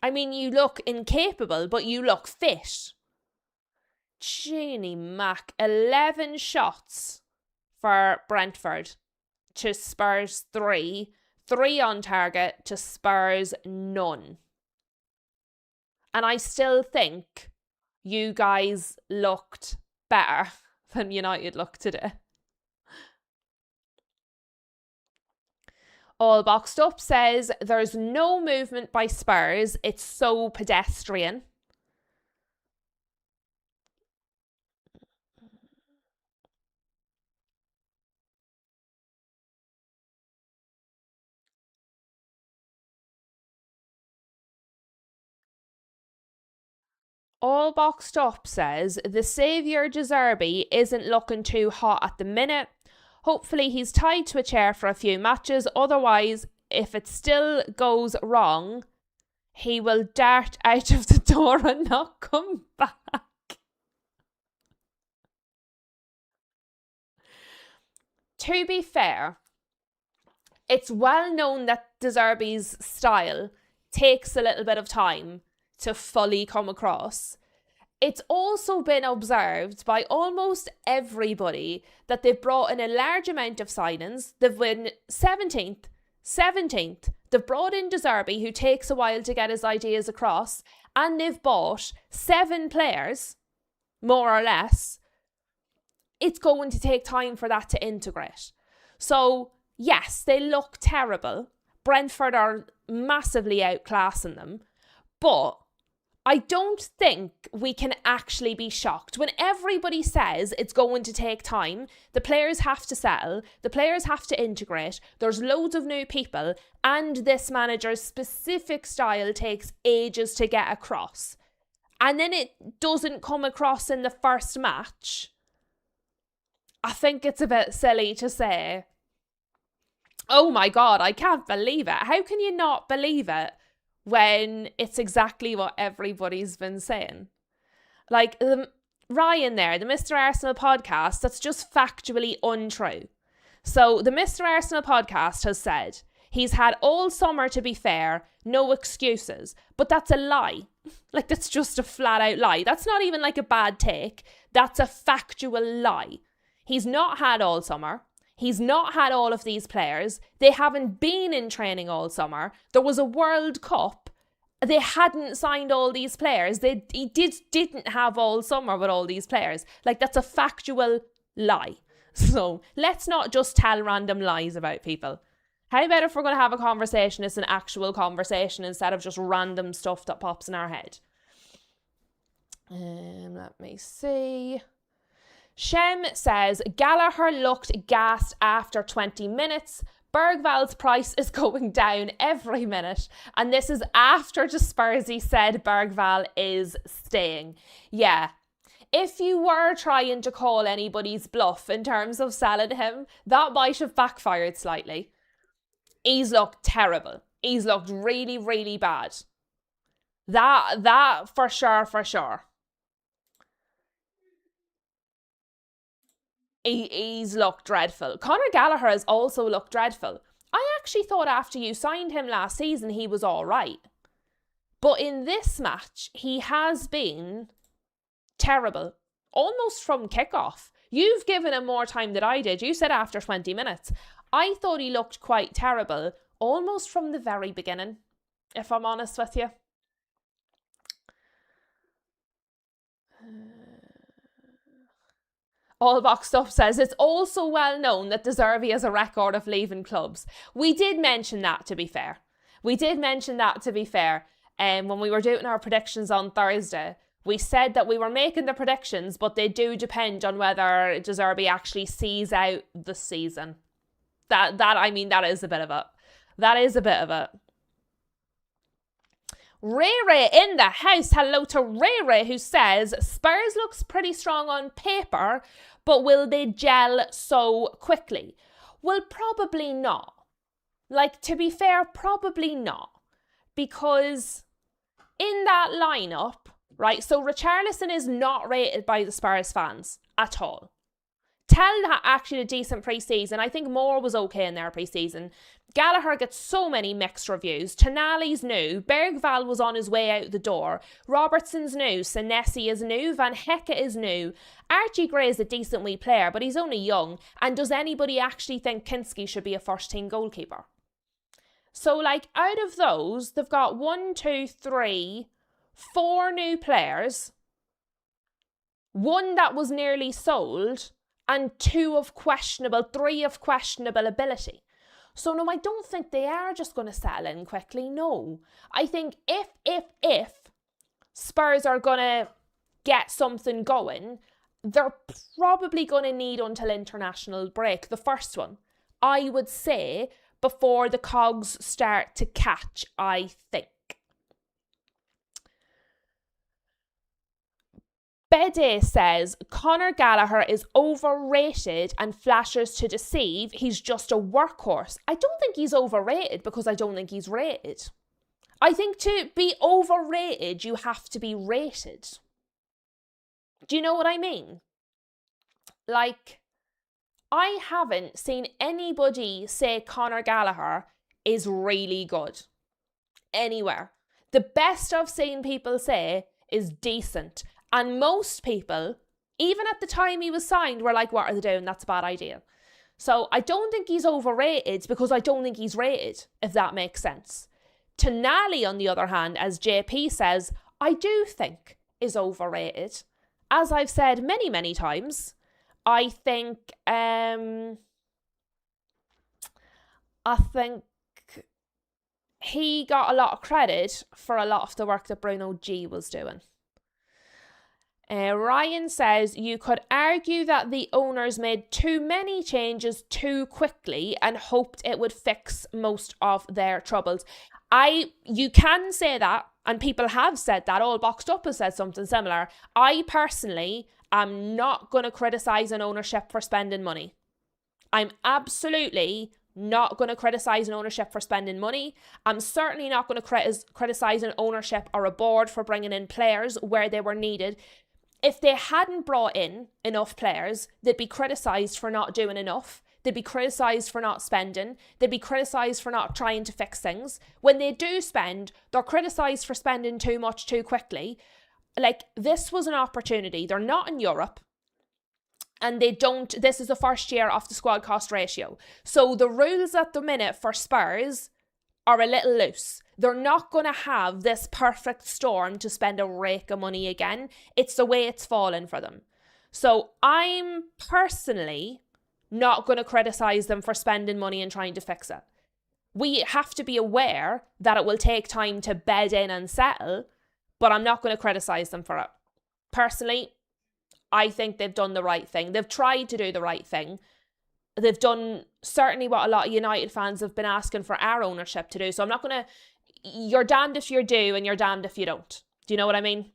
I mean, you look incapable, but you look fit. Jeannie Mac, 11 shots for Brentford to Spurs 3. 3 on target to Spurs none. And I still think you guys looked better than United looked today. All Boxed Up says there's no movement by Spurs. It's so pedestrian. All Boxed Up says the saviour De Zerbi isn't looking too hot at the minute. Hopefully he's tied to a chair for a few matches. Otherwise, if it still goes wrong, he will dart out of the door and not come back. To be fair, it's well known that De Zerbi's style takes a little bit of time to fully come across. It's also been observed by almost everybody that they've brought in a large amount of signings. They've been 17th. They've brought in De Zerbi, who takes a while to get his ideas across, and they've bought 7 players, more or less. It's going to take time for that to integrate. So, yes, they look terrible. Brentford are massively outclassing them, but I don't think we can actually be shocked. When everybody says it's going to take time, the players have to settle, the players have to integrate, there's loads of new people, and this manager's specific style takes ages to get across. And then it doesn't come across in the first match. I think it's a bit silly to say, oh my God, I can't believe it. How can you not believe it when it's exactly what everybody's been saying? Like Ryan there, the Mr. Arsenal podcast, that's just factually untrue. So the Mr. Arsenal podcast has said he's had all summer to be fair, no excuses. But that's a lie. Like, that's just a flat out lie. That's not even like a bad take. That's a factual lie. He's not had all summer. He's not had all of these players. They haven't been in training all summer. There was a World Cup. They hadn't signed all these players. He didn't have all summer with all these players. Like, that's a factual lie. So let's not just tell random lies about people. How about if we're going to have a conversation, it's an actual conversation instead of just random stuff that pops in our head? Let me see. Shem says, Gallagher looked gassed after 20 minutes. Bergval's price is going down every minute. And this is after the Spursy said Bergval is staying. Yeah. If you were trying to call anybody's bluff in terms of selling him, that might have backfired slightly. He's looked terrible. He's looked really, really bad. That for sure. He's looked dreadful. Conor Gallagher has also looked dreadful. I actually thought after you signed him last season, he was all right. But in this match, he has been terrible. Almost from kickoff. You've given him more time than I did. You said after 20 minutes. I thought he looked quite terrible, almost from the very beginning, if I'm honest with you. All Boxed Up says, it's also well known that De Zerbi has a record of leaving clubs. We did mention that, to be fair. When we were doing our predictions on Thursday, we said that we were making the predictions, but they do depend on whether De Zerbi actually sees out the season. That is a bit of it. Ray Ray in the house. Hello to Ray Ray, who says, Spurs looks pretty strong on paper, but will they gel so quickly? Well, probably not. Like, to be fair, probably not. Because in that lineup, right, so Richarlison is not rated by the Spurs fans at all. Tell had actually a decent pre-season. I think Moore was okay in their pre-season. Gallagher gets so many mixed reviews. Tonali's new. Bergvall was on his way out the door. Robertson's new. Senesi is new. Van Hecke is new. Archie Gray is a decent wee player, but he's only young. And does anybody actually think Kinski should be a first-team goalkeeper? So, like, out of those, they've got 1, 2, 3, 4 new players. 1 that was nearly sold. And 3 of questionable ability. So no, I don't think they are just going to settle in quickly. No. I think if Spurs are going to get something going, they're probably going to need until international break, the first one, I would say, before the cogs start to catch, I think. Bede says, Conor Gallagher is overrated and flashes to deceive. He's just a workhorse. I don't think he's overrated because I don't think he's rated. I think to be overrated, you have to be rated. Do you know what I mean? Like, I haven't seen anybody say Conor Gallagher is really good. Anywhere. The best I've seen people say is decent. And most people, even at the time he was signed, were like, what are they doing? That's a bad idea. So I don't think he's overrated because I don't think he's rated, if that makes sense. Tonali, on the other hand, as JP says, I do think is overrated. As I've said many, many times, I think he got a lot of credit for a lot of the work that Bruno G was doing. Ryan says, you could argue that the owners made too many changes too quickly and hoped it would fix most of their troubles. You can say that, and people have said that. All Boxed Up has said something similar. I personally am not going to criticise an ownership for spending money. I'm absolutely not going to criticise an ownership for spending money. I'm certainly not going to criticise an ownership or a board for bringing in players where they were needed. If they hadn't brought in enough players, they'd be criticised for not doing enough. They'd be criticised for not spending. They'd be criticised for not trying to fix things. When they do spend, they're criticised for spending too much too quickly. Like, this was an opportunity. They're not in Europe. And this is the first year of the squad cost ratio. So the rules at the minute for Spurs are a little loose. They're not going to have this perfect storm to spend a rake of money again. It's the way it's fallen for them. So I'm personally not going to criticise them for spending money and trying to fix it. We have to be aware that it will take time to bed in and settle, but I'm not going to criticise them for it. Personally, I think they've done the right thing. They've tried to do the right thing. They've done certainly what a lot of United fans have been asking for our ownership to do. So I'm not going to... You're damned if you do and you're damned if you don't. Do you know what I mean?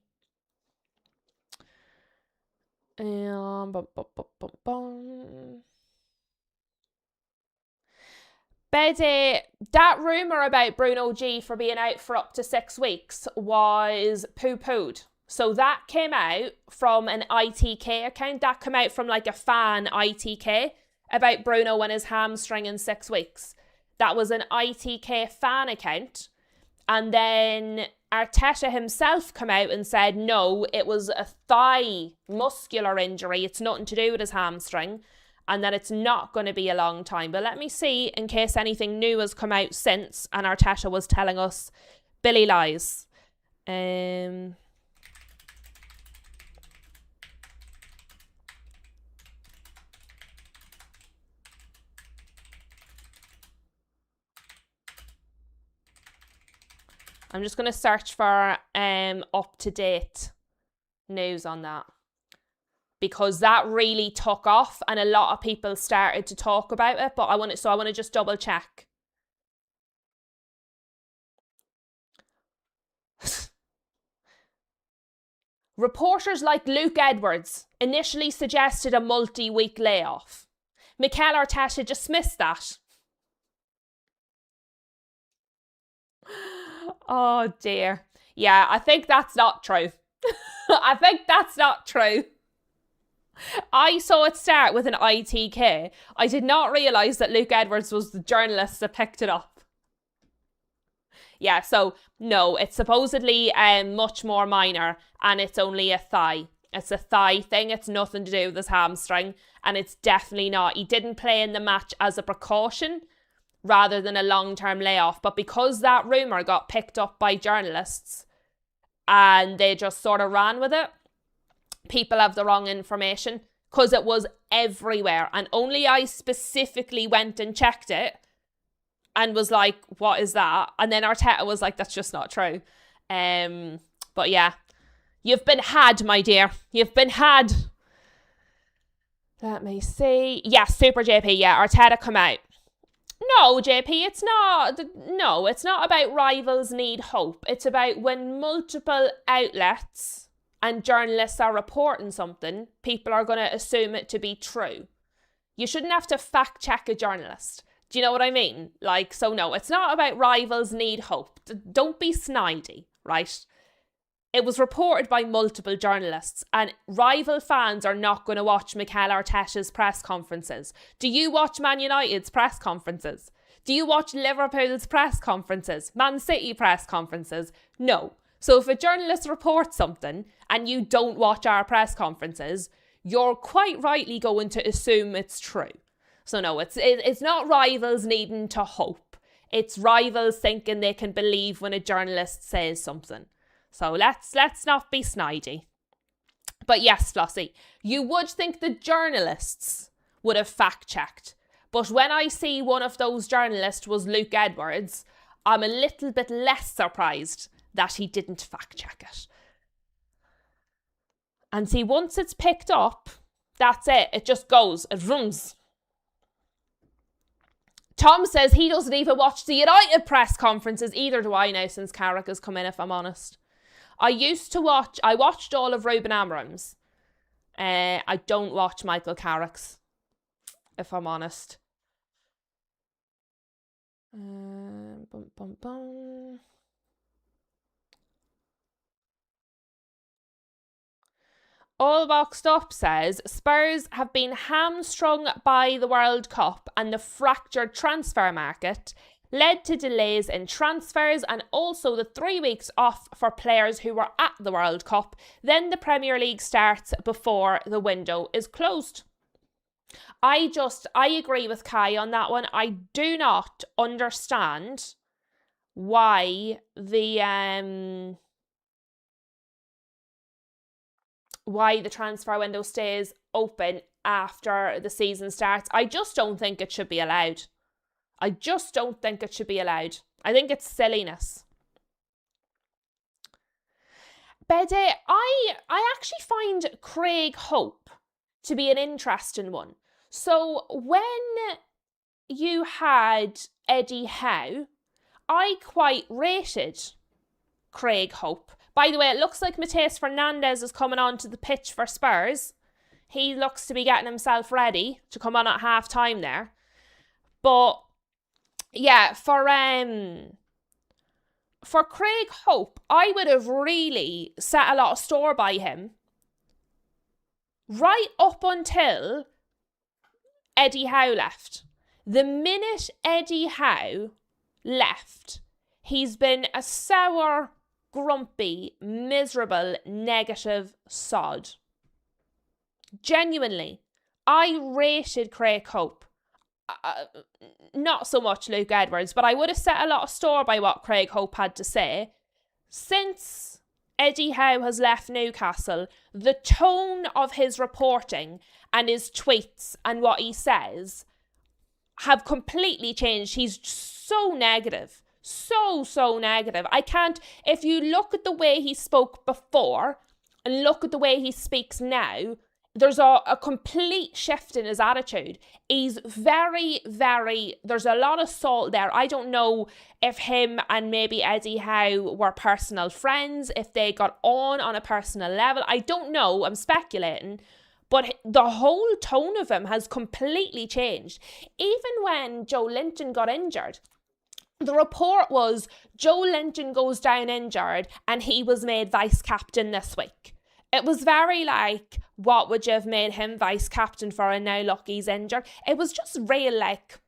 Bede, that rumour about Bruno G for being out for up to 6 weeks was poo-pooed. So that came out from an ITK account. That came out from like a fan ITK about Bruno and his hamstring in 6 weeks. That was an ITK fan account. And then Arteta himself came out and said, no, it was a thigh muscular injury. It's nothing to do with his hamstring. And that it's not going to be a long time. But let me see in case anything new has come out since and Arteta was telling us Billy lies. I'm just going to search for up-to-date news on that. Because that really took off and a lot of people started to talk about it. But I want to just double check. Reporters like Luke Edwards initially suggested a multi-week layoff. Mikel Arteta dismissed that. Oh dear. Yeah, I think that's not true. I think that's not true. I saw it start with an ITK. I did not realise that Luke Edwards was the journalist that picked it up. Yeah, so no, it's supposedly much more minor, and it's only a thigh. It's a thigh thing. It's nothing to do with his hamstring, and it's definitely not. He didn't play in the match as a precaution rather than a long-term layoff, but because that rumour got picked up by journalists and they just sort of ran with it, people have the wrong information because it was everywhere, and only I specifically went and checked it and was like, what is that? And then Arteta was like, that's just not true. But yeah, you've been had, my dear. You've been had. Let me see. Yeah, Super JP. Yeah, Arteta come out. No, JP, it's not. No, it's not about rivals need hope. It's about when multiple outlets and journalists are reporting something, people are going to assume it to be true. You shouldn't have to fact check a journalist. Do you know what I mean? Like, so no, it's not about rivals need hope. Don't be snidey, right? It was reported by multiple journalists, and rival fans are not going to watch Mikel Arteta's press conferences. Do you watch Man United's press conferences? Do you watch Liverpool's press conferences? Man City press conferences? No. So if a journalist reports something and you don't watch our press conferences, you're quite rightly going to assume it's true. So no, it's not rivals needing to hope. It's rivals thinking they can believe when a journalist says something. So let's not be snidey. But yes, Flossie, you would think the journalists would have fact-checked. But when I see one of those journalists was Luke Edwards, I'm a little bit less surprised that he didn't fact-check it. And see, once it's picked up, that's it. It just goes. It runs. Tom says he doesn't even watch the United press conferences. Either do I now since Carrick has come in, if I'm honest. I watched all of Ruben Amorim's. I don't watch Michael Carrick's, if I'm honest. All Boxed Up says Spurs have been hamstrung by the World Cup and the fractured transfer market led to delays in transfers and also the 3 weeks off for players who were at the World Cup. Then the Premier League starts before the window is closed. I agree with Kai on that one. I do not understand why the transfer window stays open after the season starts. I just don't think it should be allowed. I think it's silliness. Bede, I actually find Craig Hope to be an interesting one. So when you had Eddie Howe, I quite rated Craig Hope. By the way, it looks like Mateus Fernandes is coming onto the pitch for Spurs. He looks to be getting himself ready to come on at half time there. But yeah, for Craig Hope, I would have really set a lot of store by him right up until Eddie Howe left. The minute Eddie Howe left, he's been a sour, grumpy, miserable, negative sod. Genuinely, I rated Craig Hope. Not so much Luke Edwards, but I would have set a lot of store by what Craig Hope had to say. Since Eddie Howe has left Newcastle, the tone of his reporting and his tweets and what he says have completely changed. He's so negative. So negative. I can't, if you look at the way he spoke before and look at the way he speaks now, there's a complete shift in his attitude. He's very, there's a lot of salt there. I don't know if him and maybe Eddie Howe were personal friends, if they got on a personal level. I don't know, I'm speculating. But the whole tone of him has completely changed. Even when Joe Linton got injured, the report was Joe Linton goes down injured and he was made vice captain this week. It was very like, what would you have made him vice captain for, and now look, he's injured. It was just real like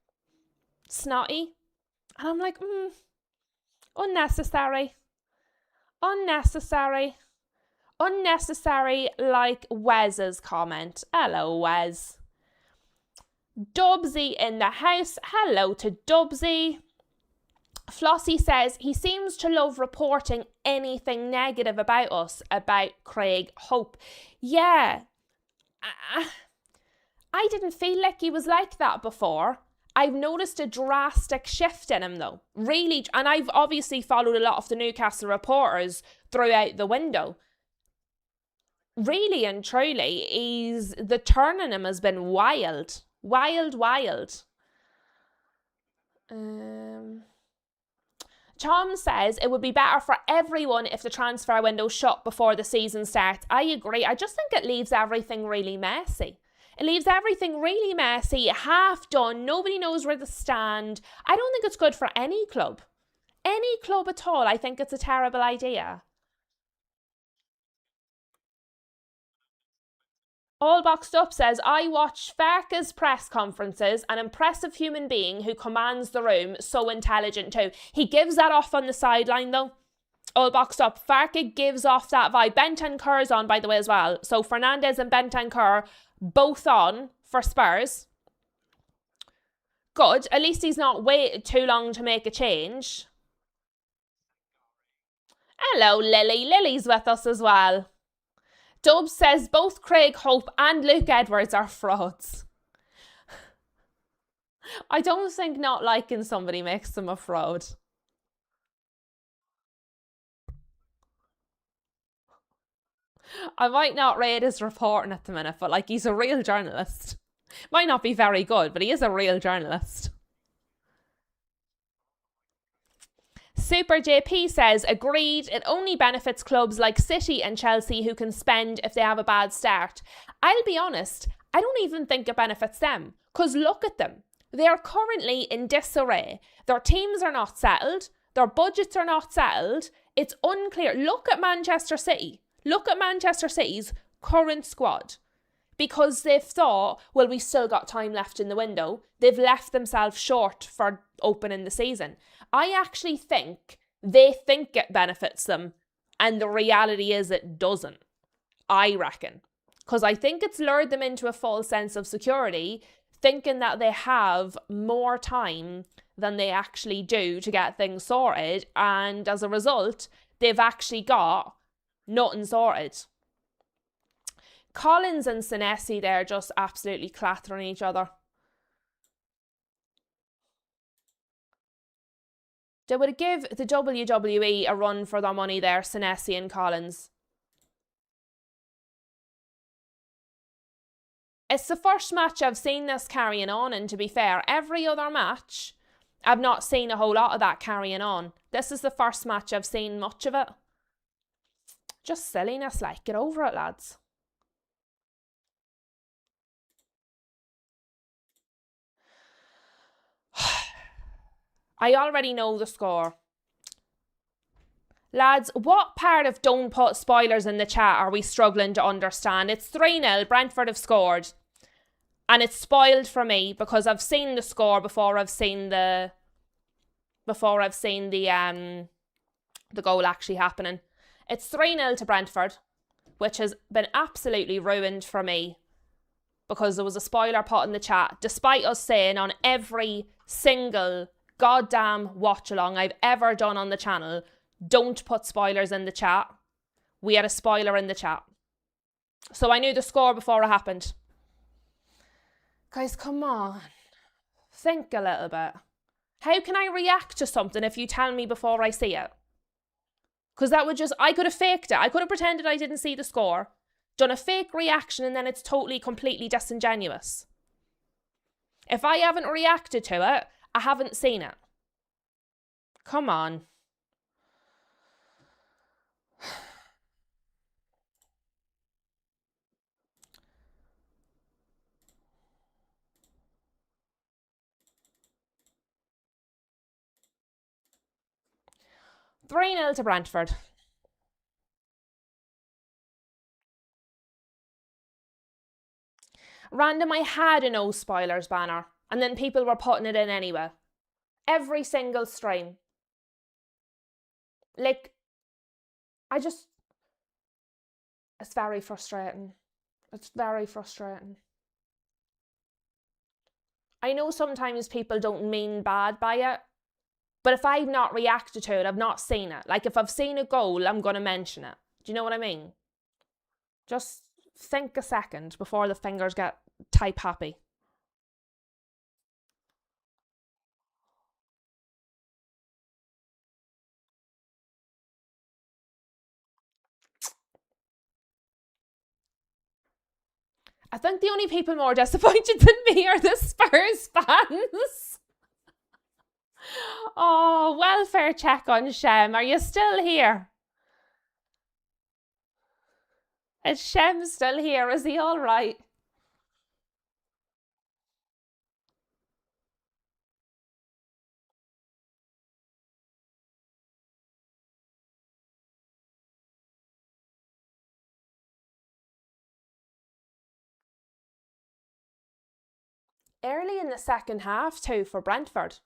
snotty. And I'm like, unnecessary. Unnecessary. Unnecessary, like Wes's comment. Hello, Wes. Dubsy in the house. Hello to Dubsy. Flossie says he seems to love reporting anything negative about us, about Craig Hope. Yeah. I didn't feel like he was like that before. I've noticed a drastic shift in him though. Really, and I've obviously followed a lot of the Newcastle reporters throughout the window. Really and truly, the turn in him has been wild. Wild. Tom says it would be better for everyone if the transfer window shut before the season starts. I agree. I just think it leaves everything really messy. It leaves everything really messy, half done. Nobody knows where to stand. I don't think it's good for any club. Any club at all. I think it's a terrible idea. All Boxed Up says, I watch Farke's press conferences, an impressive human being who commands the room, so intelligent too. He gives that off on the sideline though. All Boxed Up, Farke gives off that vibe. Bentancur's on, by the way, as well. So Fernandez and Bentancur both on for Spurs. Good. At least he's not waited too long to make a change. Hello, Lily. Lily's with us as well. Dubs says both Craig Hope and Luke Edwards are frauds. I don't think not liking somebody makes them a fraud. I might not rate his reporting at the minute, but like, he's a real journalist. Might not be very good, but he is a real journalist. Super JP says, agreed, it only benefits clubs like City and Chelsea who can spend if they have a bad start. I'll be honest, I don't even think it benefits them, because look at them. They are currently in disarray. Their teams are not settled. Their budgets are not settled. It's unclear. Look at Manchester City. Look at Manchester City's current squad. Because they've thought, well, we still got time left in the window. They've left themselves short for opening the season. I actually think they think it benefits them, and the reality is it doesn't. I reckon. Because I think it's lured them into a false sense of security, thinking that they have more time than they actually do to get things sorted, and as a result, they've actually got nothing sorted. Collins and Senesi, they're just absolutely clattering each other. They would give the WWE a run for their money there, Senesi and Collins. It's the first match I've seen this carrying on, and to be fair, every other match, I've not seen a whole lot of that carrying on. This is the first match I've seen much of it. Just silliness, like, get over it, lads. I already know the score. Lads, what part of don't put spoilers in the chat are we struggling to understand? It's 3-0, Brentford have scored. And it's spoiled for me because I've seen the score before I've seen the goal actually happening. It's 3-0 to Brentford, which has been absolutely ruined for me because there was a spoiler put in the chat, despite us saying on every single goddamn watch-along I've ever done on the channel, don't put spoilers in the chat. We had a spoiler in the chat. So I knew the score before it happened. Guys, come on. Think a little bit. How can I react to something if you tell me before I see it? Because that would just, I could have faked it. I could have pretended I didn't see the score, done a fake reaction, and then it's totally, completely disingenuous. If I haven't reacted to it, I haven't seen it. Come on. Three 0 to Brentford. Random, I had a no spoilers banner, and then people were putting it in anyway. Every single stream. Like, it's very frustrating. It's very frustrating. I know sometimes people don't mean bad by it, but if I've not reacted to it, I've not seen it. Like, if I've seen a goal, I'm going to mention it. Do you know what I mean? Just think a second before the fingers get type happy. I think the only people more disappointed than me are the Spurs fans. Oh, welfare check on Shem. Are you still here? Is Shem still here? Is he all right? Early in the second half too for Brentford.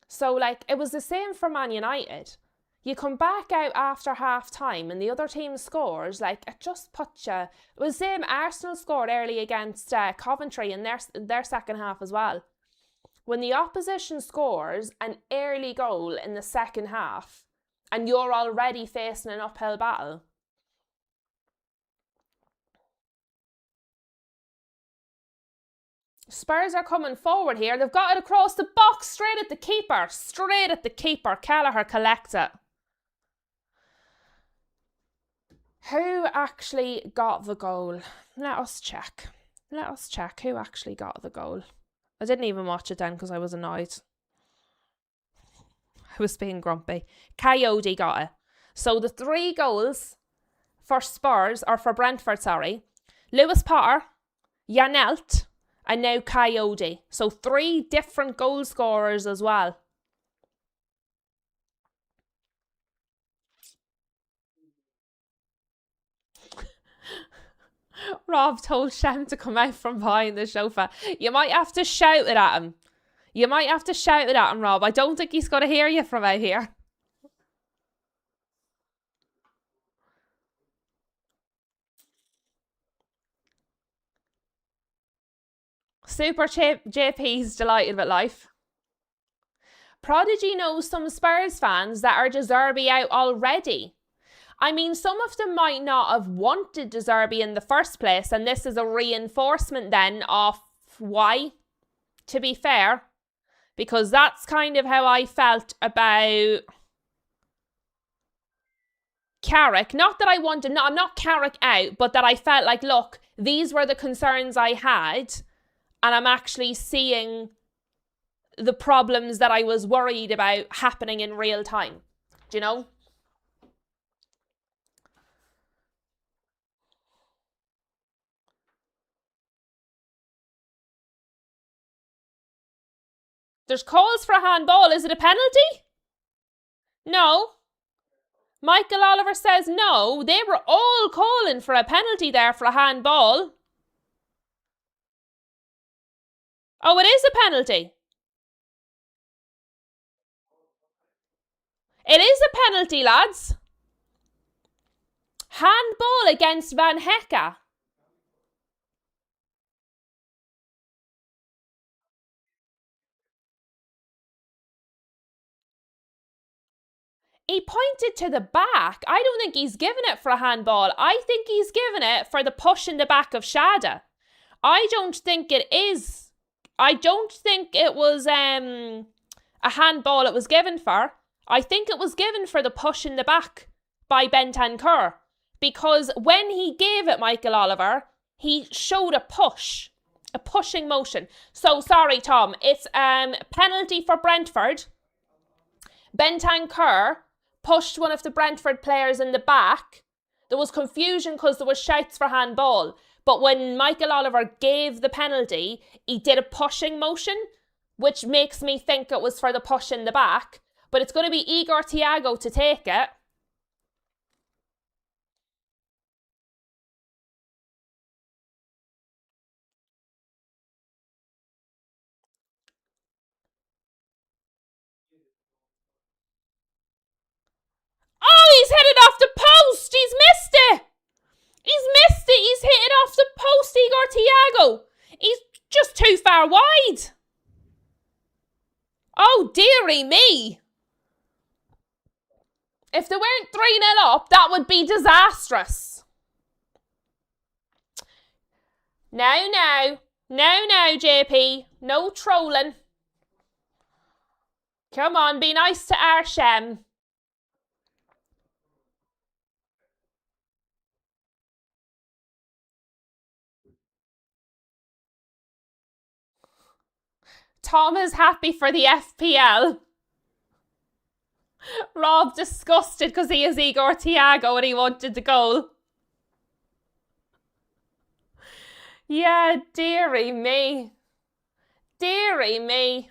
So, like, it was the same for Man United. You come back out after half time and the other team scores, like, it just puts you. It was the same. Arsenal scored early against Coventry in their second half as well. When the opposition scores an early goal in the second half and you're already facing an uphill battle. Spurs are coming forward here. They've got it across the box, straight at the keeper. Straight at the keeper. Kelleher collects it. Who actually got the goal? Let us check. Let us check who actually got the goal. I didn't even watch it then because I was annoyed. I was being grumpy. Coyote got it. So the 3 goals for Spurs, or for Brentford, sorry. Lewis Potter, Janelt, and now Coyote. So 3 different goal scorers as well. Rob told Shem to come out from behind the sofa. You might have to shout it at him. You might have to shout it at him, Rob. I don't think he's going to hear you from out here. Super JP's delighted with life. Prodigy knows some Spurs fans that are De Zerbi out already. I mean, some of them might not have wanted De Zerbi in the first place, and this is a reinforcement then of why, to be fair, because that's kind of how I felt about Carrick. Not that I wanted, no, I'm not Carrick out, but that I felt like, look, these were the concerns I had, and I'm actually seeing the problems that I was worried about happening in real time. Do you know? There's calls for a handball. Is it a penalty? No. Michael Oliver says no. They were all calling for a penalty there for a handball. Oh, it is a penalty. It is a penalty, lads. Handball against Van Hecke. He pointed to the back. I don't think he's given it for a handball. I think he's given it for the push in the back of Shada. I don't think it is. I don't think it was a handball it was given for. I think it was given for the push in the back by Bentancur. Because when he gave it Michael Oliver, he showed a push. A pushing motion. So, sorry, Tom. It's penalty for Brentford. Bentancur pushed one of the Brentford players in the back. There was confusion because there was shouts for handball. But when Michael Oliver gave the penalty, he did a pushing motion, which makes me think it was for the push in the back. But it's going to be Igor Thiago to take it. Thiago. He's just too far wide. Oh, dearie me. If they weren't 3-0 up, that would be disastrous. No, JP. No trolling. Come on, be nice to Arshem. Tom is happy for the FPL. Rob disgusted because he is Igor Thiago and he wanted the goal. Yeah, dearie me. Dearie me.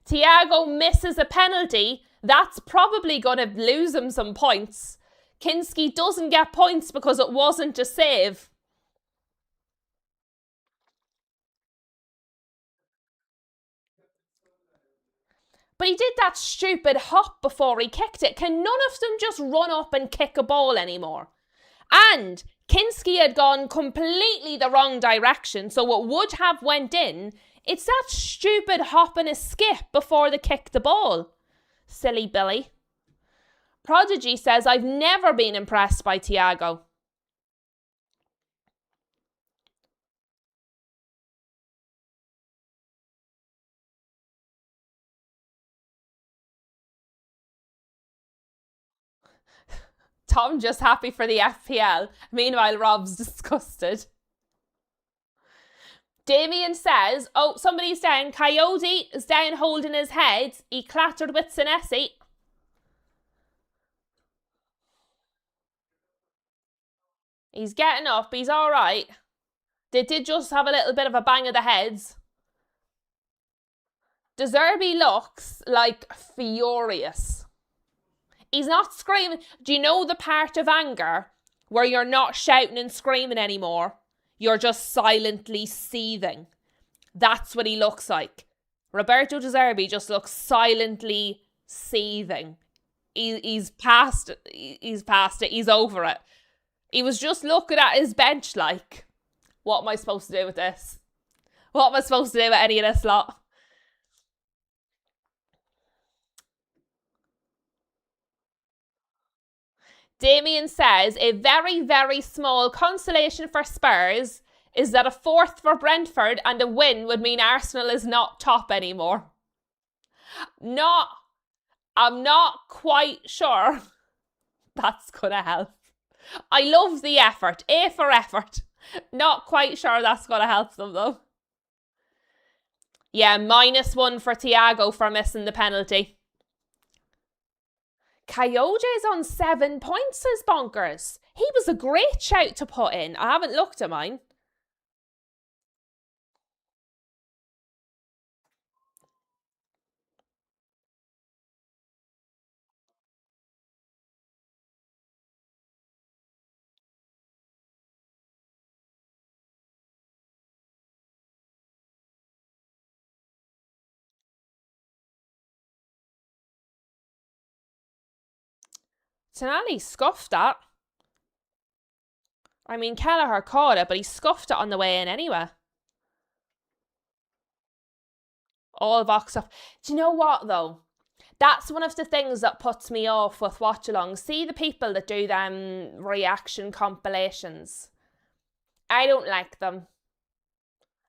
Thiago misses a penalty. That's probably going to lose him some points. Kinski doesn't get points because it wasn't a save. But he did that stupid hop before he kicked it. Can none of them just run up and kick a ball anymore? And Kinski had gone completely the wrong direction, so it would have went in. It's that stupid hop and a skip before they kick the ball. Silly Billy. Prodigy says, I've never been impressed by Thiago. Tom just happy for the FPL. Meanwhile, Rob's disgusted. Damien says, oh, somebody's down. Coyote is down holding his head. He clattered with Senesi. He's getting up. He's all right. They did just have a little bit of a bang of the heads. De Zerbi looks like furious. He's not screaming. Do you know the part of anger where you're not shouting and screaming anymore? You're just silently seething. That's what he looks like. Roberto De Zerbi just looks silently seething. He's past it. He's past it. He's over it. He was just looking at his bench like, what am I supposed to do with this? What am I supposed to do with any of this lot? Damien says, a very, very small consolation for Spurs is that a fourth for Brentford and a win would mean Arsenal is not top anymore. I'm not quite sure that's going to help. I love the effort. A for effort. Not quite sure that's going to help them though. Yeah, -1 for Thiago for missing the penalty. Coyote's on 7 points as bonkers. He was a great shout to put in. I haven't looked at mine. Tonali scuffed that. I mean, Kelleher caught it, but he scuffed it on the way in anyway. All boxed up. Do you know what, though? That's one of the things that puts me off with Watchalong. See the people that do them reaction compilations. I don't like them.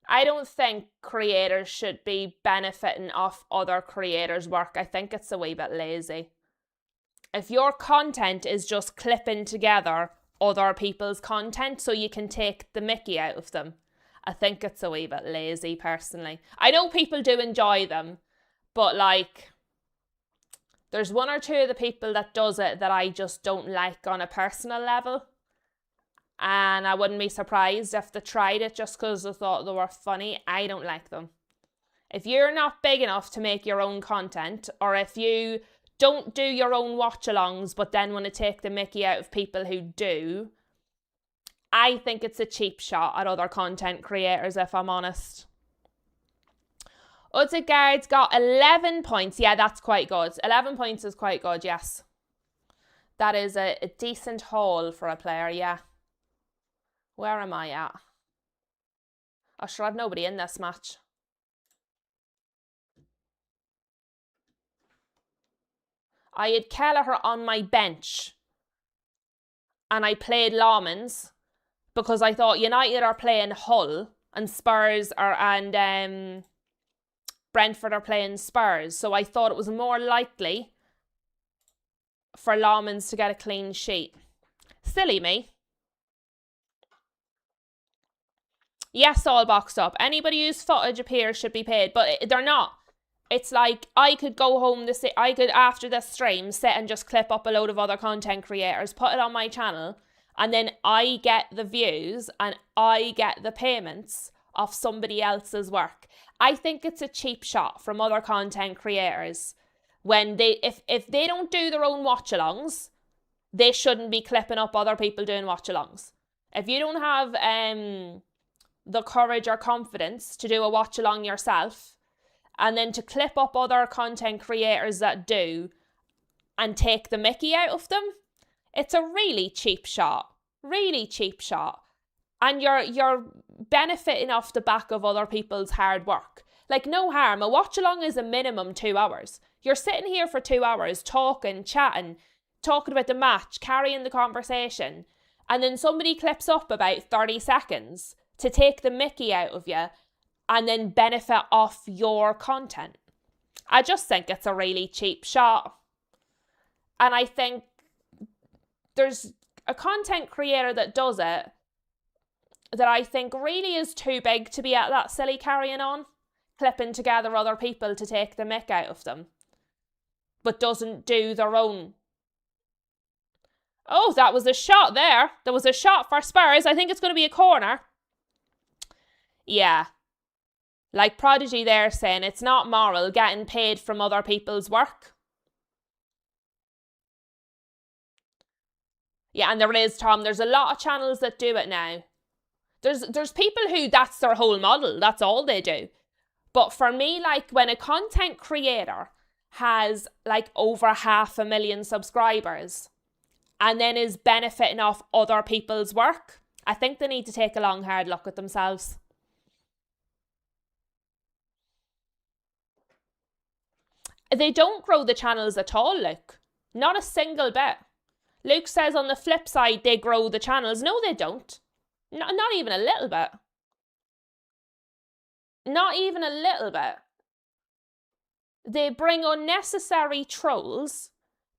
I don't think creators should be benefiting off other creators' work. I think it's a wee bit lazy. If your content is just clipping together other people's content so you can take the mickey out of them, I think it's a wee bit lazy, personally. I know people do enjoy them, but like, there's one or two of the people that does it that I just don't like on a personal level. And I wouldn't be surprised if they tried it just because they thought they were funny. I don't like them. If you're not big enough to make your own content, or if you don't do your own watch-alongs but then want to take the mickey out of people who do, I think it's a cheap shot at other content creators, if I'm honest. Odegaard's got 11 points. Yeah, that's quite good. 11 points is quite good, yes. That is a decent haul for a player, yeah. Where am I at? Oh, sure, I've nobody in this match. I had Kelleher on my bench and I played Lawmans because I thought United are playing Hull and Spurs and Brentford are playing Spurs. So I thought it was more likely for Lawmans to get a clean sheet. Silly me. Yes, all boxed up. Anybody whose footage appears should be paid, but they're not. It's like I could go home I could after this stream sit and just clip up a load of other content creators, put it on my channel, and then I get the views and I get the payments of somebody else's work. I think it's a cheap shot from other content creators when if they don't do their own watch-alongs, they shouldn't be clipping up other people doing watch-alongs. If you don't have the courage or confidence to do a watch-along yourself, and then to clip up other content creators that do and take the mickey out of them, it's a really cheap shot. Really cheap shot. And you're benefiting off the back of other people's hard work. Like, no harm. A watch-along is a minimum 2 hours. You're sitting here for 2 hours talking, chatting, talking about the match, carrying the conversation, and then somebody clips up about 30 seconds to take the mickey out of you and then benefit off your content. I just think it's a really cheap shot. And I think there's a content creator that does it that I think really is too big to be at that silly carrying on, clipping together other people to take the mick out of them, but doesn't do their own. Oh, that was a shot there. There was a shot for Spurs. I think it's going to be a corner. Yeah. Like Prodigy there saying it's not moral getting paid from other people's work. Yeah, and there is, Tom. There's a lot of channels that do it now. There's people who that's their whole model. That's all they do. But for me, like when a content creator has like over 500,000 subscribers and then is benefiting off other people's work, I think they need to take a long, hard look at themselves. They don't grow the channels at all, Luke. Not a single bit. Luke says on the flip side, they grow the channels. No, they don't. Not even a little bit. Not even a little bit. They bring unnecessary trolls.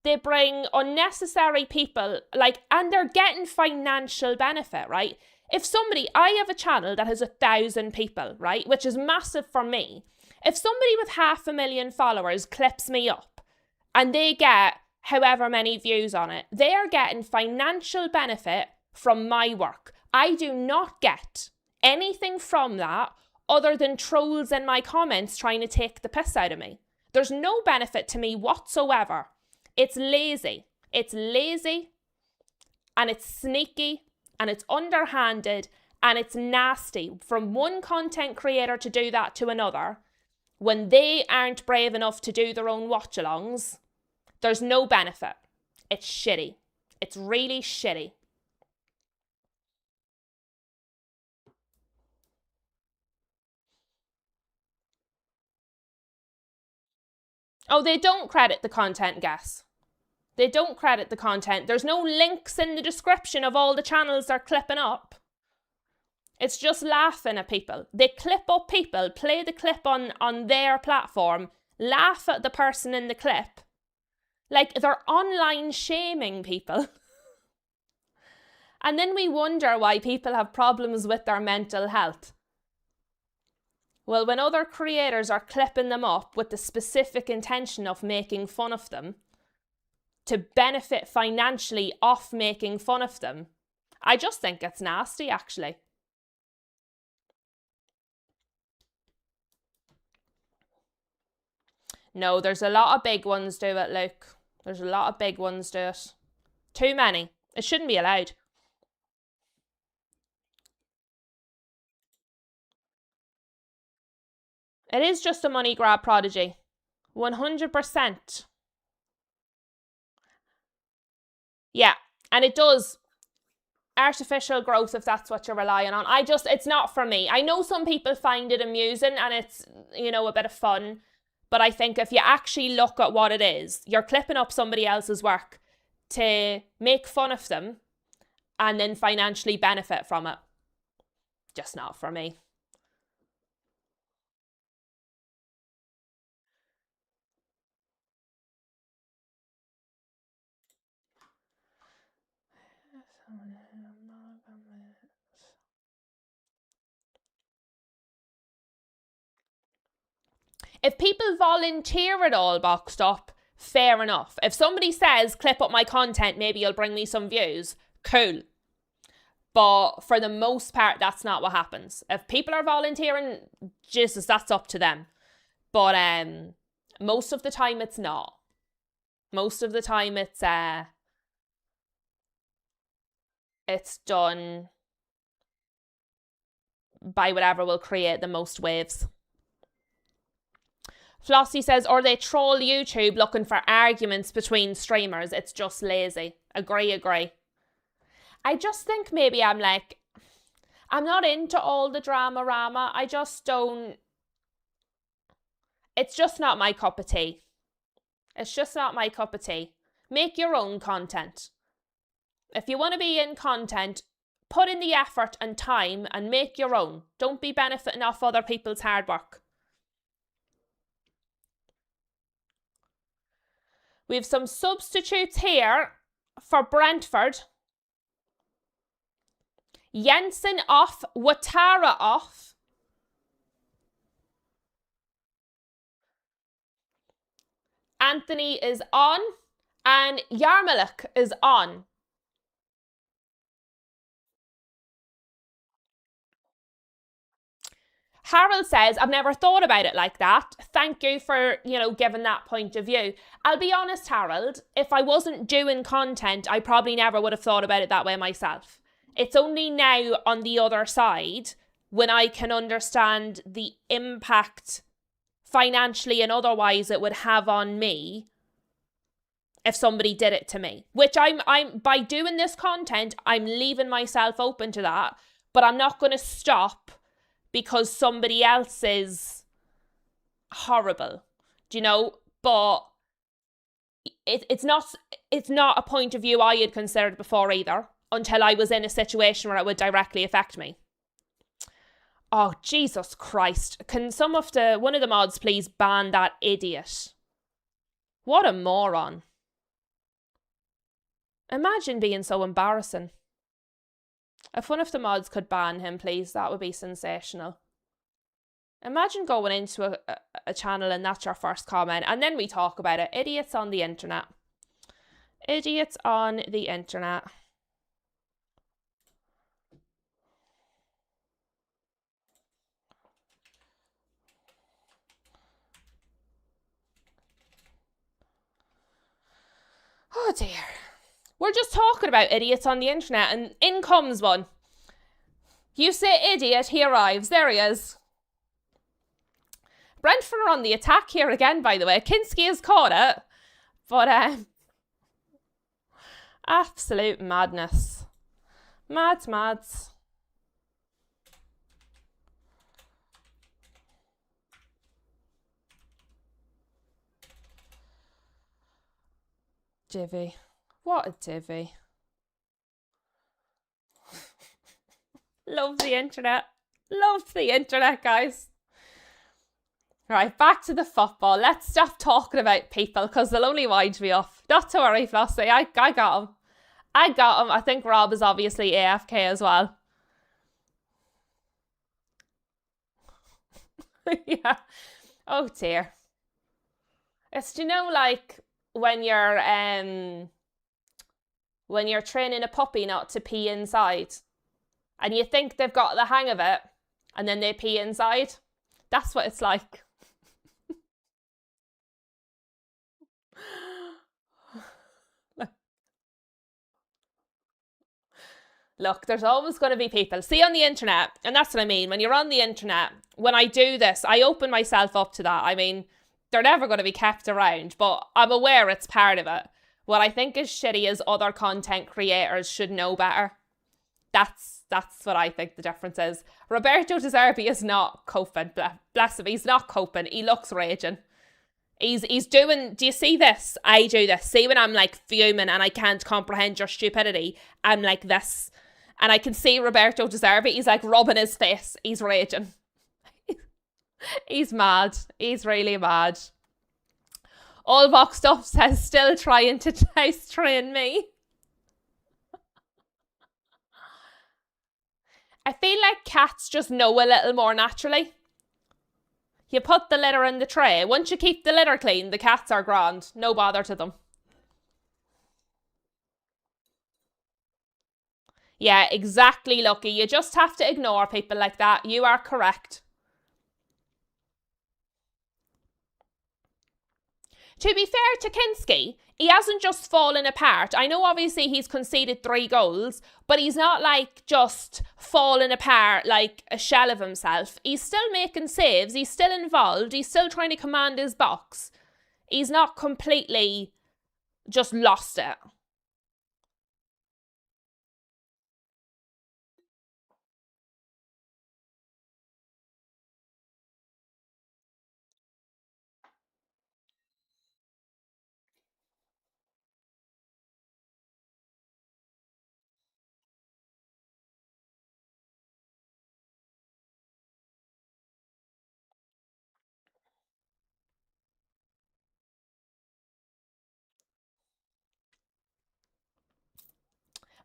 They bring unnecessary people, and they're getting financial benefit, right? If I have a channel that has 1,000 people, right, which is massive for me. If somebody with 500,000 followers clips me up and they get however many views on it, they are getting financial benefit from my work. I do not get anything from that other than trolls in my comments trying to take the piss out of me. There's no benefit to me whatsoever. It's lazy. It's lazy and it's sneaky and it's underhanded and it's nasty from one content creator to do that to another. When they aren't brave enough to do their own watch-alongs, there's no benefit. It's shitty. It's really shitty. Oh, they don't credit the content, guess. They don't credit the content. There's no links in the description of all the channels they're clipping up. It's just laughing at people. They clip up people, play the clip on their platform, laugh at the person in the clip. Like, they're online shaming people. And then we wonder why people have problems with their mental health. Well, when other creators are clipping them up with the specific intention of making fun of them, to benefit financially off making fun of them, I just think it's nasty, actually. No, there's a lot of big ones do it, Luke. There's a lot of big ones do it. Too many. It shouldn't be allowed. It is just a money grab, Prodigy. 100%. Yeah, and it does. artificial growth, if that's what you're relying on. It's not for me. I know some people find it amusing and it's, you know, a bit of fun. But I think if you actually look at what it is, you're clipping up somebody else's work to make fun of them and then financially benefit from it. Just not for me. If people volunteer it all boxed up, fair enough. If somebody says, clip up my content, maybe you'll bring me some views, cool. But for the most part, that's not what happens. If people are volunteering, Jesus, that's up to them. But most of the time, it's not. Most of the time, it's done by whatever will create the most waves. Flossie says, or they troll YouTube looking for arguments between streamers. It's just lazy. Agree. I just think maybe I'm not into all the drama-rama. I just don't... It's just not my cup of tea. It's just not my cup of tea. Make your own content. If you want to be in content, put in the effort and time and make your own. Don't be benefiting off other people's hard work. We have some substitutes here for Brentford. Jensen off, Ouattara off. Anthony is on and Yarmolic is on. Harold says, I've never thought about it like that. Thank you for, giving that point of view. I'll be honest, Harold, if I wasn't doing content, I probably never would have thought about it that way myself. It's only now on the other side when I can understand the impact financially and otherwise it would have on me if somebody did it to me. Which I'm by doing this content, I'm leaving myself open to that, but I'm not going to stop because somebody else is horrible, but it's not a point of view I had considered before either, until I was in a situation where it would directly affect me. Oh, Jesus Christ. Can one of the mods please ban that idiot? What a moron. Imagine being so embarrassing. If one of the mods could ban him, please, that would be sensational. Imagine going into a channel and that's your first comment, and then we talk about it. Idiots on the internet. Idiots on the internet. Oh dear. We're just talking about idiots on the internet and in comes one. You say idiot, he arrives. There he is. Brentford are on the attack here again, by the way. Kinski has caught it. But, absolute madness. Mads. Divvy. What a divvy. Love the internet. Love the internet, guys. Right, back to the football. Let's stop talking about people because they'll only wind me up. Not to worry, Flossie. I got him. I think Rob is obviously AFK as well. Yeah. Oh dear. It's, when you're training a puppy not to pee inside and you think they've got the hang of it and then they pee inside. That's what it's like. Look, there's always going to be people. See, on the internet, and that's what I mean, when you're on the internet, when I do this, I open myself up to that. I mean, they're never going to be kept around, but I'm aware it's part of it. What I think is shitty is other content creators should know better. That's what I think the difference is. Roberto De Zerbi is not coping. Bless him, he's not coping. He looks raging. He's doing, do you see this? I do this. See when I'm like fuming and I can't comprehend your stupidity, I'm like this. And I can see Roberto De Zerbi, he's like rubbing his face. He's raging. He's mad. He's really mad. All boxed up says, still trying to house train me. I feel like cats just know a little more naturally. You put the litter in the tray. Once you keep the litter clean, the cats are grand. No bother to them. Yeah, exactly, Lucky. You just have to ignore people like that. You are correct. To be fair to Kinski, he hasn't just fallen apart. I know obviously he's conceded 3 goals, but he's not like just fallen apart like a shell of himself. He's still making saves. He's still involved. He's still trying to command his box. He's not completely just lost it.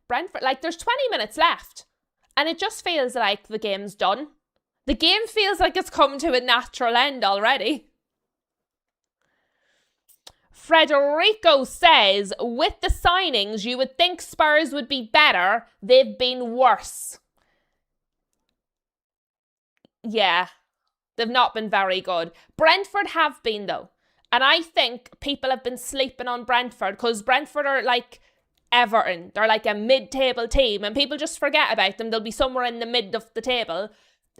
Brentford, like there's 20 minutes left and it just feels like the game's done. The game feels like it's come to a natural end already. Frederico says, with the signings, you would think Spurs would be better. They've been worse. Yeah, they've not been very good. Brentford have been, though. And I think people have been sleeping on Brentford because Brentford are like Everton. They're like a mid-table team and people just forget about them. They'll be somewhere in the mid of the table.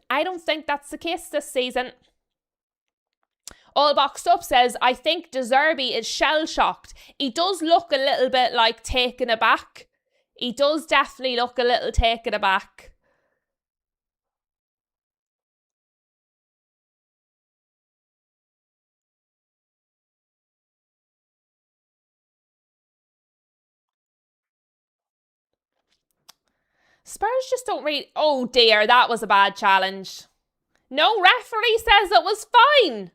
I don't think that's the case this season. All Boxed Up says, I think De Zerbi is shell-shocked. He does look a little bit like taken aback. He does definitely look a little taken aback. Spurs just don't really... Oh dear, that was a bad challenge. No, referee says it was fine.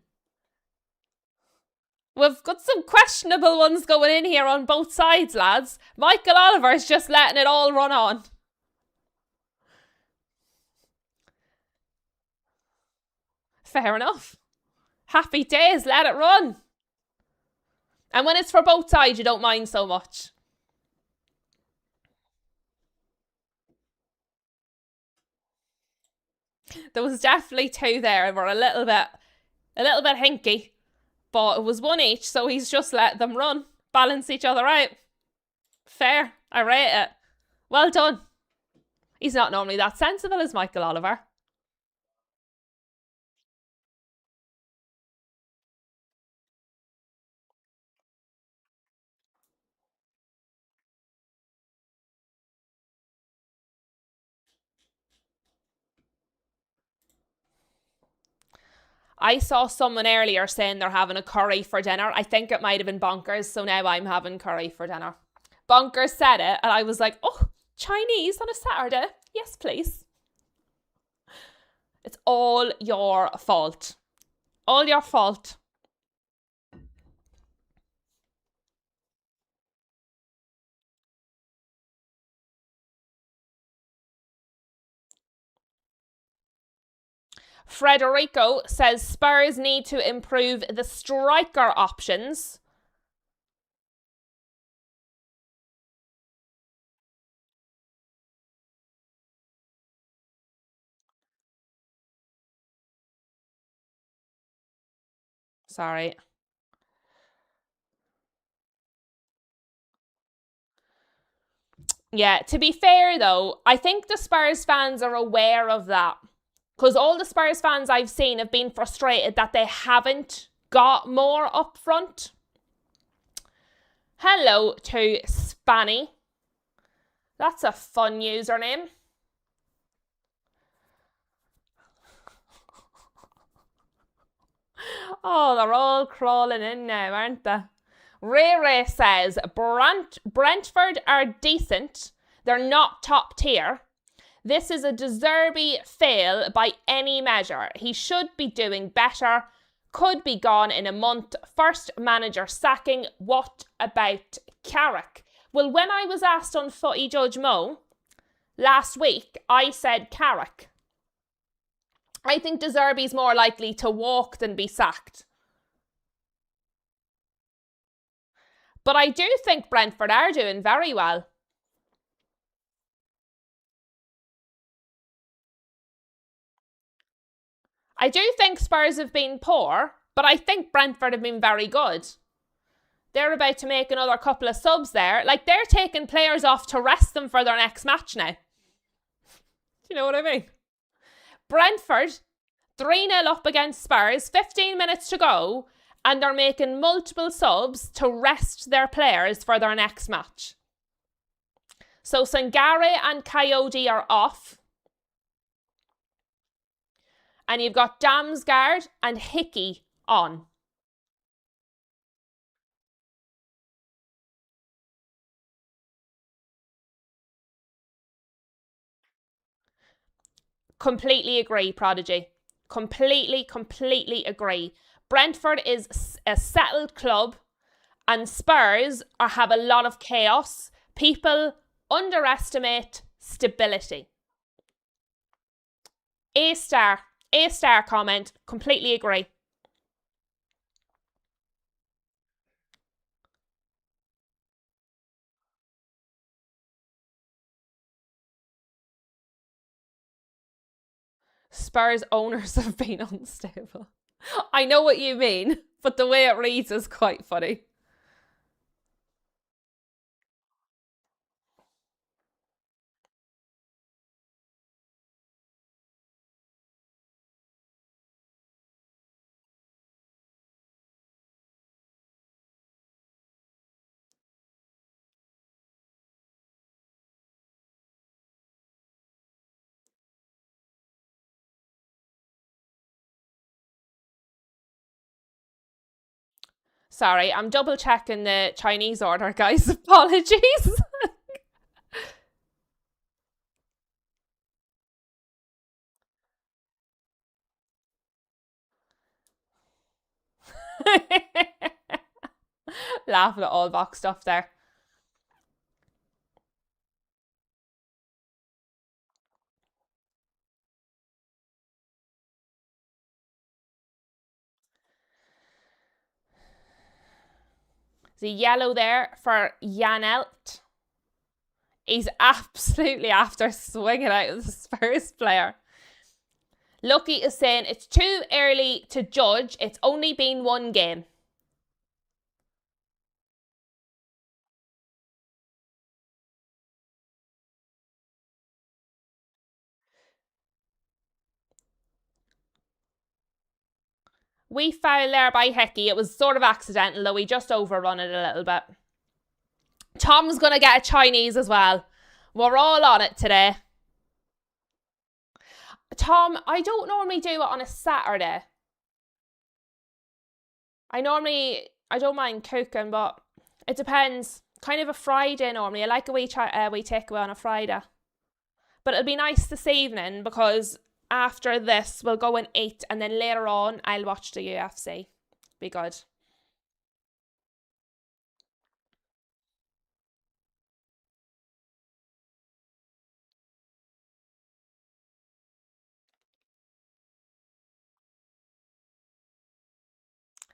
We've got some questionable ones going in here on both sides, lads. Michael Oliver's just letting it all run on. Fair enough. Happy days, let it run. And when it's for both sides, you don't mind so much. There was definitely 2 there and we're a little bit hinky. But it was 1 each, so he's just let them run. Balance each other out. Fair. I rate it. Well done. He's not normally that sensible as Michael Oliver. I saw someone earlier saying they're having a curry for dinner. I think it might have been Bonkers, so now I'm having curry for dinner. Bonkers said it, and I was like, oh, Chinese on a Saturday? Yes, please. It's all your fault. All your fault. Frederico says Spurs need to improve the striker options. Sorry. Yeah, to be fair though, I think the Spurs fans are aware of that. Because all the Spurs fans I've seen have been frustrated that they haven't got more up front. Hello to Spanny. That's a fun username. Oh, they're all crawling in now, aren't they? Ray Ray says, Brentford are decent. They're not top tier. This is a De Zerbi fail by any measure. He should be doing better. Could be gone in a month. First manager sacking. What about Carrick? Well, when I was asked on Footy Judge Mo last week, I said Carrick. I think De Zerbi's more likely to walk than be sacked. But I do think Brentford are doing very well. I do think Spurs have been poor, but I think Brentford have been very good. They're about to make another couple of subs there. Like, they're taking players off to rest them for their next match now. Do you know what I mean? Brentford, 3-0 up against Spurs, 15 minutes to go, and they're making multiple subs to rest their players for their next match. So Sangare and Coyote are off. And you've got Damsgaard and Hickey on. Completely agree, Prodigy. Completely agree. Brentford is a settled club and Spurs have a lot of chaos. People underestimate stability. A star comment. Completely agree. Spurs owners have been unstable. I know what you mean, but the way it reads is quite funny. Sorry, I'm double checking the Chinese order, guys. Apologies. Laughing at all box stuff there. The yellow there for Janelt. He's absolutely after swinging out of the Spurs player. Lucky is saying it's too early to judge. It's only been one game. We foul there by Hickey. It was sort of accidental, though. We just overrun it a little bit. Tom's going to get a Chinese as well. We're all on it today. Tom, I don't normally do it on a Saturday. I don't mind cooking, but it depends. Kind of a Friday normally. I like a wee takeaway on a Friday. But it'll be nice this evening because after this we'll go and eat and then later on I'll watch the UFC. Be good.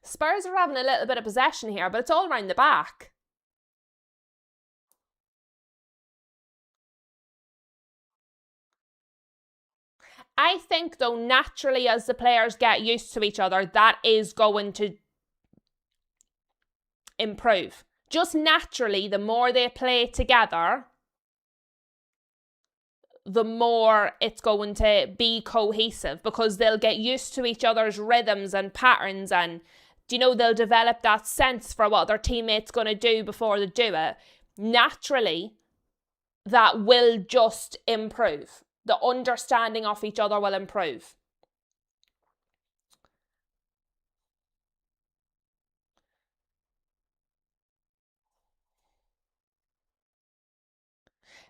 Spurs are having a little bit of possession here, but it's all around the back. I think, though, naturally as the players get used to each other, that is going to improve. Just naturally, the more they play together, the more it's going to be cohesive because they'll get used to each other's rhythms and patterns and, they'll develop that sense for what their teammate's going to do before they do it. Naturally, that will just improve. The understanding of each other will improve.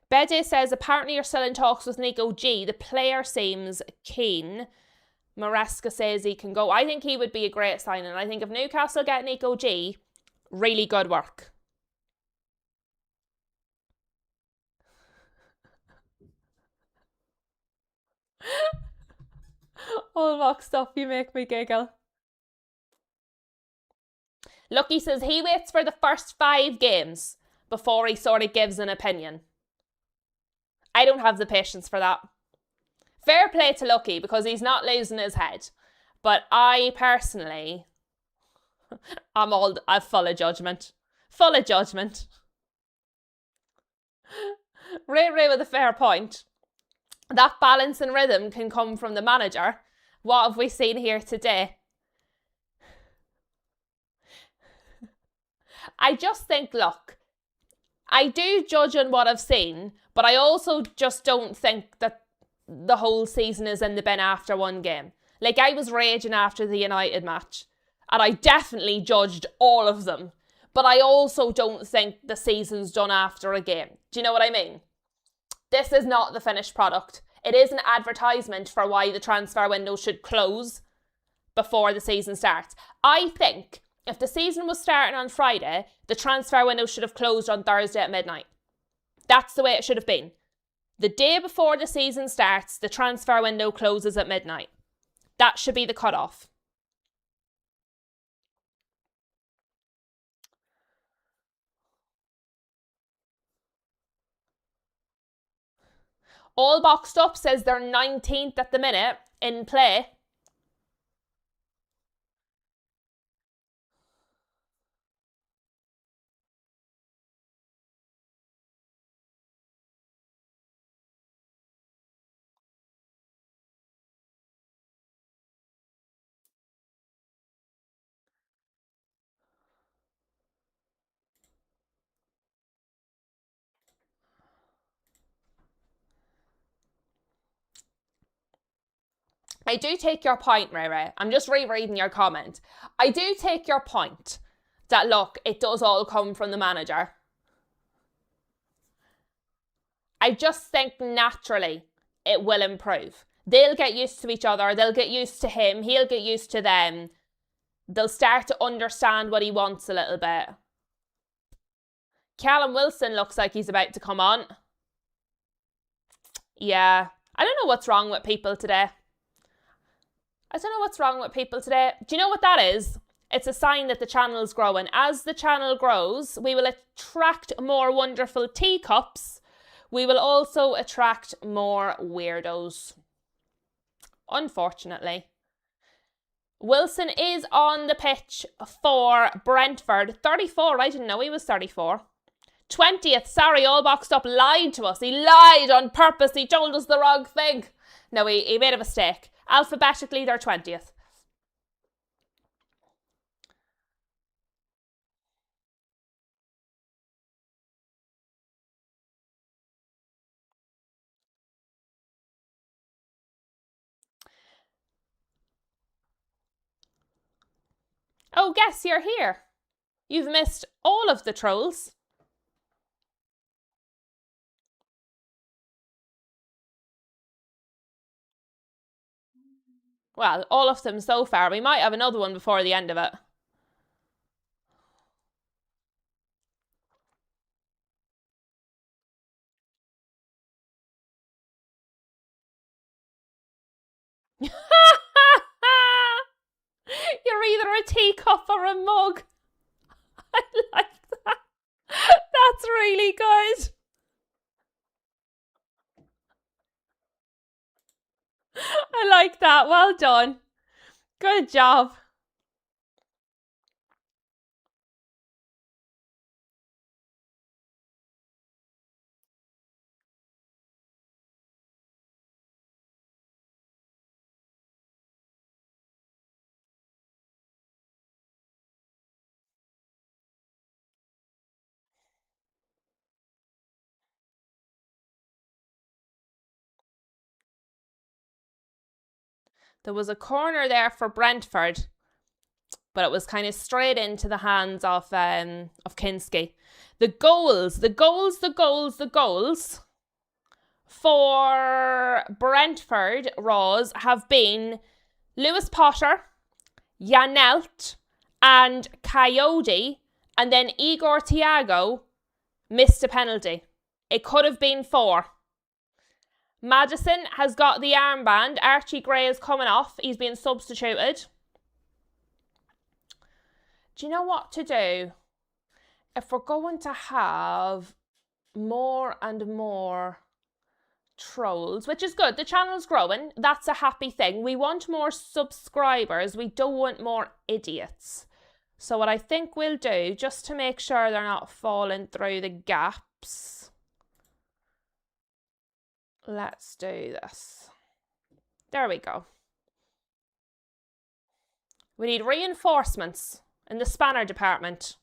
Bede says, apparently you're still in talks with Nico G. The player seems keen. Maresca says he can go. I think he would be a great signing. I think if Newcastle get Nico G, really good work. All boxed up, you make me giggle. Lucky says he waits for the first 5 games before he sort of gives an opinion. I don't have the patience for that. Fair play to Lucky because he's not losing his head. But I personally, I'm full of judgment. Full of judgment. Ray with a fair point. That balance and rhythm can come from the manager. What have we seen here today? I just think, look, I do judge on what I've seen, but I also just don't think that the whole season is in the bin after one game. Like, I was raging after the United match, and I definitely judged all of them, but I also don't think the season's done after a game. Do you know what I mean? This is not the finished product. It is an advertisement for why the transfer window should close before the season starts. I think if the season was starting on Friday, the transfer window should have closed on Thursday at midnight. That's the way it should have been. The day before the season starts, the transfer window closes at midnight. That should be the cutoff. All boxed up says they're 19th at the minute in play. I do take your point, Ray. I'm just rereading your comment. I do take your point that, look, it does all come from the manager. I just think naturally it will improve. They'll get used to each other. They'll get used to him. He'll get used to them. They'll start to understand what he wants a little bit. Callum Wilson looks like he's about to come on. Yeah. I don't know what's wrong with people today. Do you know what that is? It's a sign that the channel's growing. As the channel grows, we will attract more wonderful teacups. We will also attract more weirdos. Unfortunately. Wilson is on the pitch for Brentford. 34, I didn't know he was 34. 20th, sorry, all boxed up, lied to us. He lied on purpose. He told us the wrong thing. No, he made a mistake. Alphabetically, they're 20th. Oh, guess you're here. You've missed all of the trolls. Well, all of them so far. We might have another one before the end of it. You're either a teacup or a mug. I like that. That's really good. I like that. Well done. Good job. There was a corner there for Brentford, but it was kind of straight into the hands of Kinski. The goals. for Brentford, Rose, have been Lewis Potter, Janelt, and Coyote, and then Igor Thiago missed a penalty. It could have been 4. Maddison has got the armband. Archie Gray is coming off. He's being substituted. Do you know what to do? If we're going to have more and more trolls, which is good, the channel's growing, that's a happy thing. We want more subscribers, we don't want more idiots. So what I think we'll do, just to make sure they're not falling through the gaps, let's do this. There we go. We need reinforcements in the spanner department.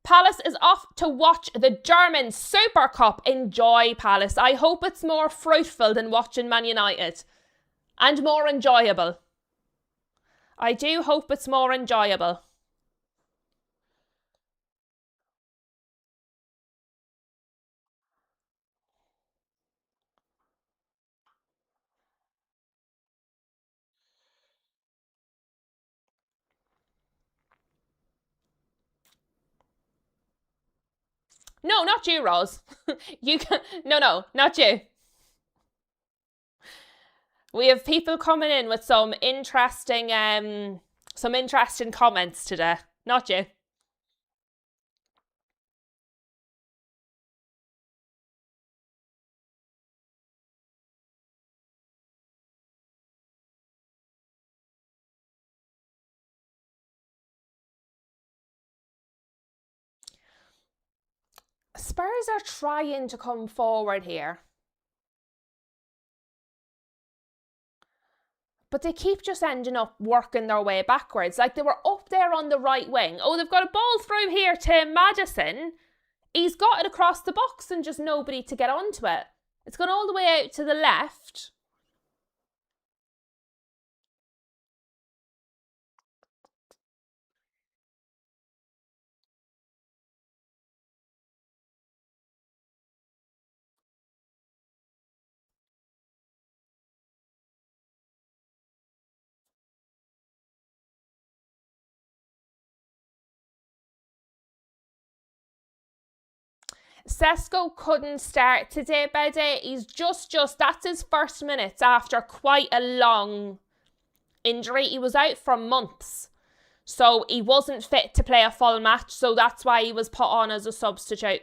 Palace is off to watch the German Super Cup. Enjoy, Palace. I hope it's more fruitful than watching Man United. And more enjoyable. I do hope it's more enjoyable. No, not you, Rose. You can. No, not you. We have people coming in with some interesting comments today. Not you. Spurs are trying to come forward here. But they keep just ending up working their way backwards. Like, they were up there on the right wing. Oh, they've got a ball through here to Maddison. He's got it across the box and just nobody to get onto it. It's gone all the way out to the left. Sesko couldn't start today, Bede. He's just, that's his first minutes after quite a long injury. He was out for months. So he wasn't fit to play a full match. So that's why he was put on as a substitute.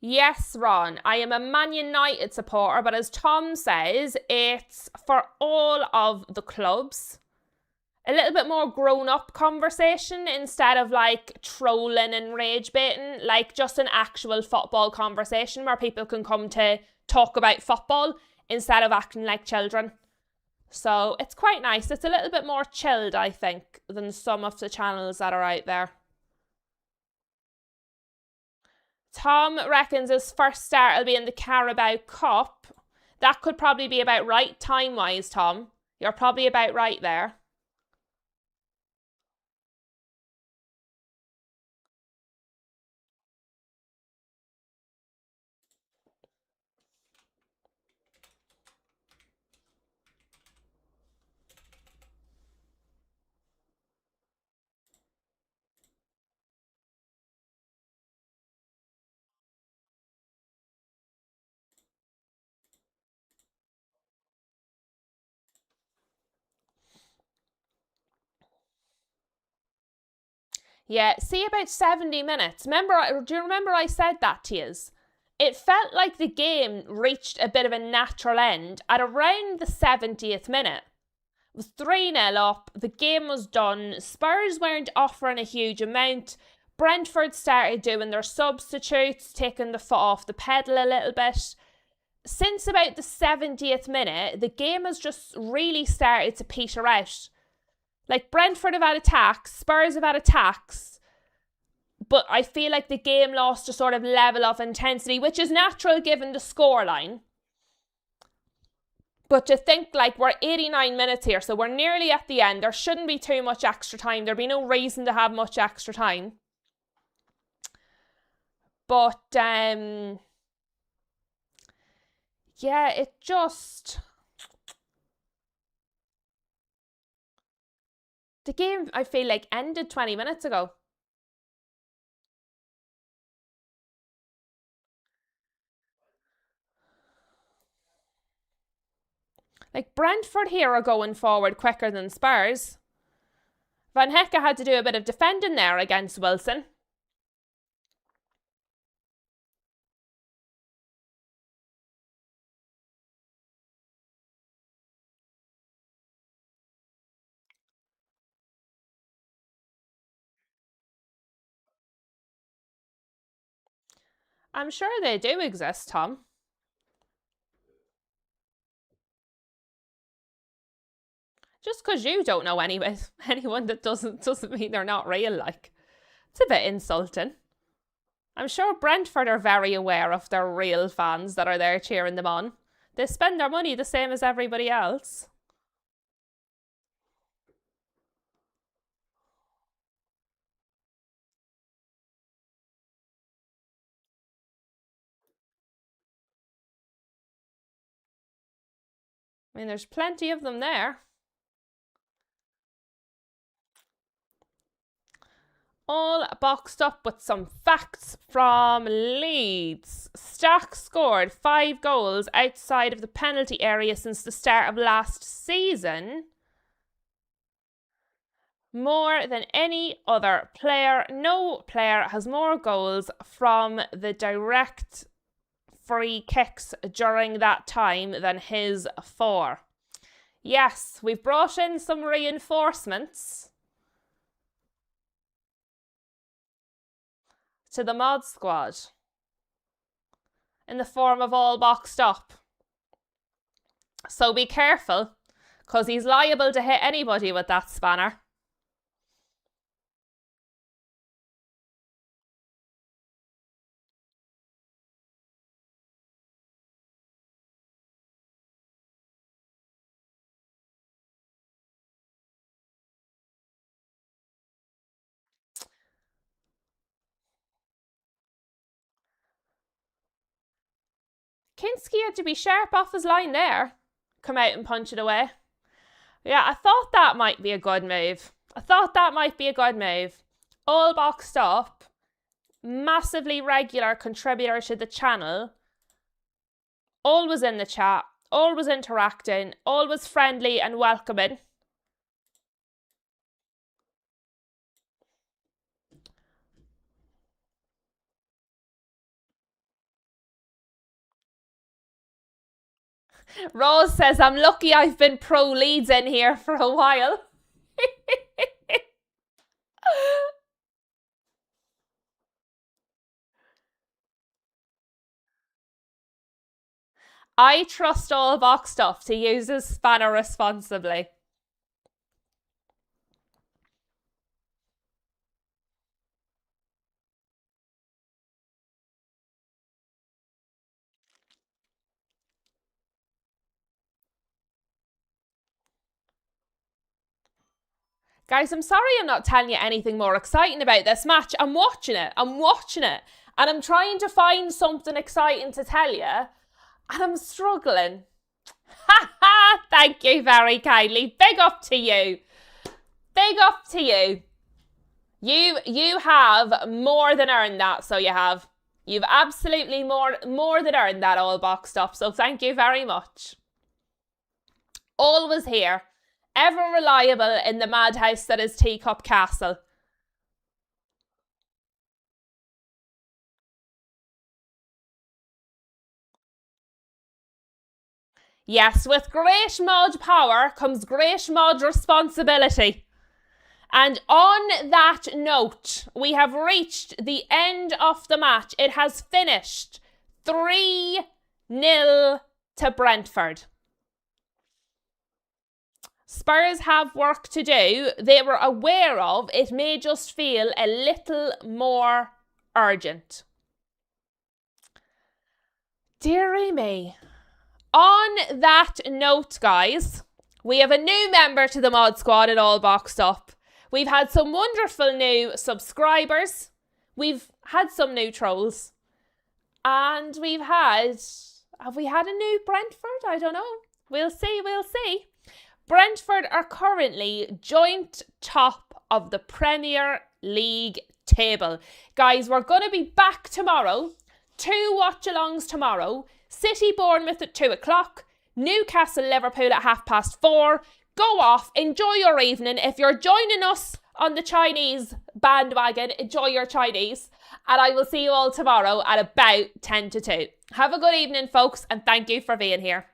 Yes, Ron, I am a Man United supporter, but as Tom says, it's for all of the clubs. A little bit more grown-up conversation instead of like trolling and rage baiting, like just an actual football conversation where people can come to talk about football instead of acting like children. So it's quite nice. It's a little bit more chilled, I think, than some of the channels that are out there. Tom reckons his first start will be in the Carabao Cup. That could probably be about right time-wise, Tom. You're probably about right there. Yeah, see, about 70 minutes. Do you remember I said that to you? It felt like the game reached a bit of a natural end at around the 70th minute. It was 3-0 up, the game was done, Spurs weren't offering a huge amount, Brentford started doing their substitutes, taking the foot off the pedal a little bit. Since about the 70th minute, the game has just really started to peter out. Like, Brentford have had attacks, Spurs have had attacks, but I feel like the game lost a sort of level of intensity, which is natural given the scoreline. But to think, like, we're 89 minutes here, so we're nearly at the end. There shouldn't be too much extra time. There'd be no reason to have much extra time. But, yeah, it just... The game, I feel like, ended 20 minutes ago. Like, Brentford here are going forward quicker than Spurs. Van Hecke had to do a bit of defending there against Wilson. I'm sure they do exist, Tom. Just because you don't know anyone that doesn't mean they're not real, like. It's a bit insulting. I'm sure Brentford are very aware of their real fans that are there cheering them on. They spend their money the same as everybody else. I mean, there's plenty of them there. All boxed up with some facts from Leeds. Stack scored 5 goals outside of the penalty area since the start of last season. More than any other player. No player has more goals from the direct free kicks during that time than his 4. Yes, we've brought in some reinforcements to the mod squad in the form of all boxed up. So be careful, because he's liable to hit anybody with that spanner. Kinski had to be sharp off his line there. Come out and punch it away. Yeah, I thought that might be a good move. All boxed up. Massively regular contributor to the channel. Always in the chat. Always interacting. Always friendly and welcoming. Rose says, I'm lucky I've been pro Leeds in here for a while. I trust all box stuff to use his spanner responsibly. Guys, I'm sorry I'm not telling you anything more exciting about this match. I'm watching it. And I'm trying to find something exciting to tell you. And I'm struggling. Ha ha! Thank you very kindly. Big up to you. You have more than earned that, so you have. You've absolutely more than earned that all boxed up, so thank you very much. Always here. Ever reliable in the madhouse that is Teacup Castle. Yes, with great mod power comes great mod responsibility. And on that note, we have reached the end of the match. It has finished 3-0 to Brentford. Spurs have work to do. They were aware of it may just feel a little more urgent. Dearie me. On that note, guys, we have a new member to the mod squad at All Boxed Up. We've had some wonderful new subscribers. We've had some new trolls. And we've had... Have we had a new Brentford? I don't know. We'll see, we'll see. Brentford are currently joint top of the Premier League table. Guys, we're going to be back tomorrow. 2 watch-alongs tomorrow. City Bournemouth at 2 o'clock. Newcastle Liverpool at 4:30. Go off, enjoy your evening. If you're joining us on the Chinese bandwagon, enjoy your Chinese. And I will see you all tomorrow at about 10 to 2. Have a good evening, folks, and thank you for being here.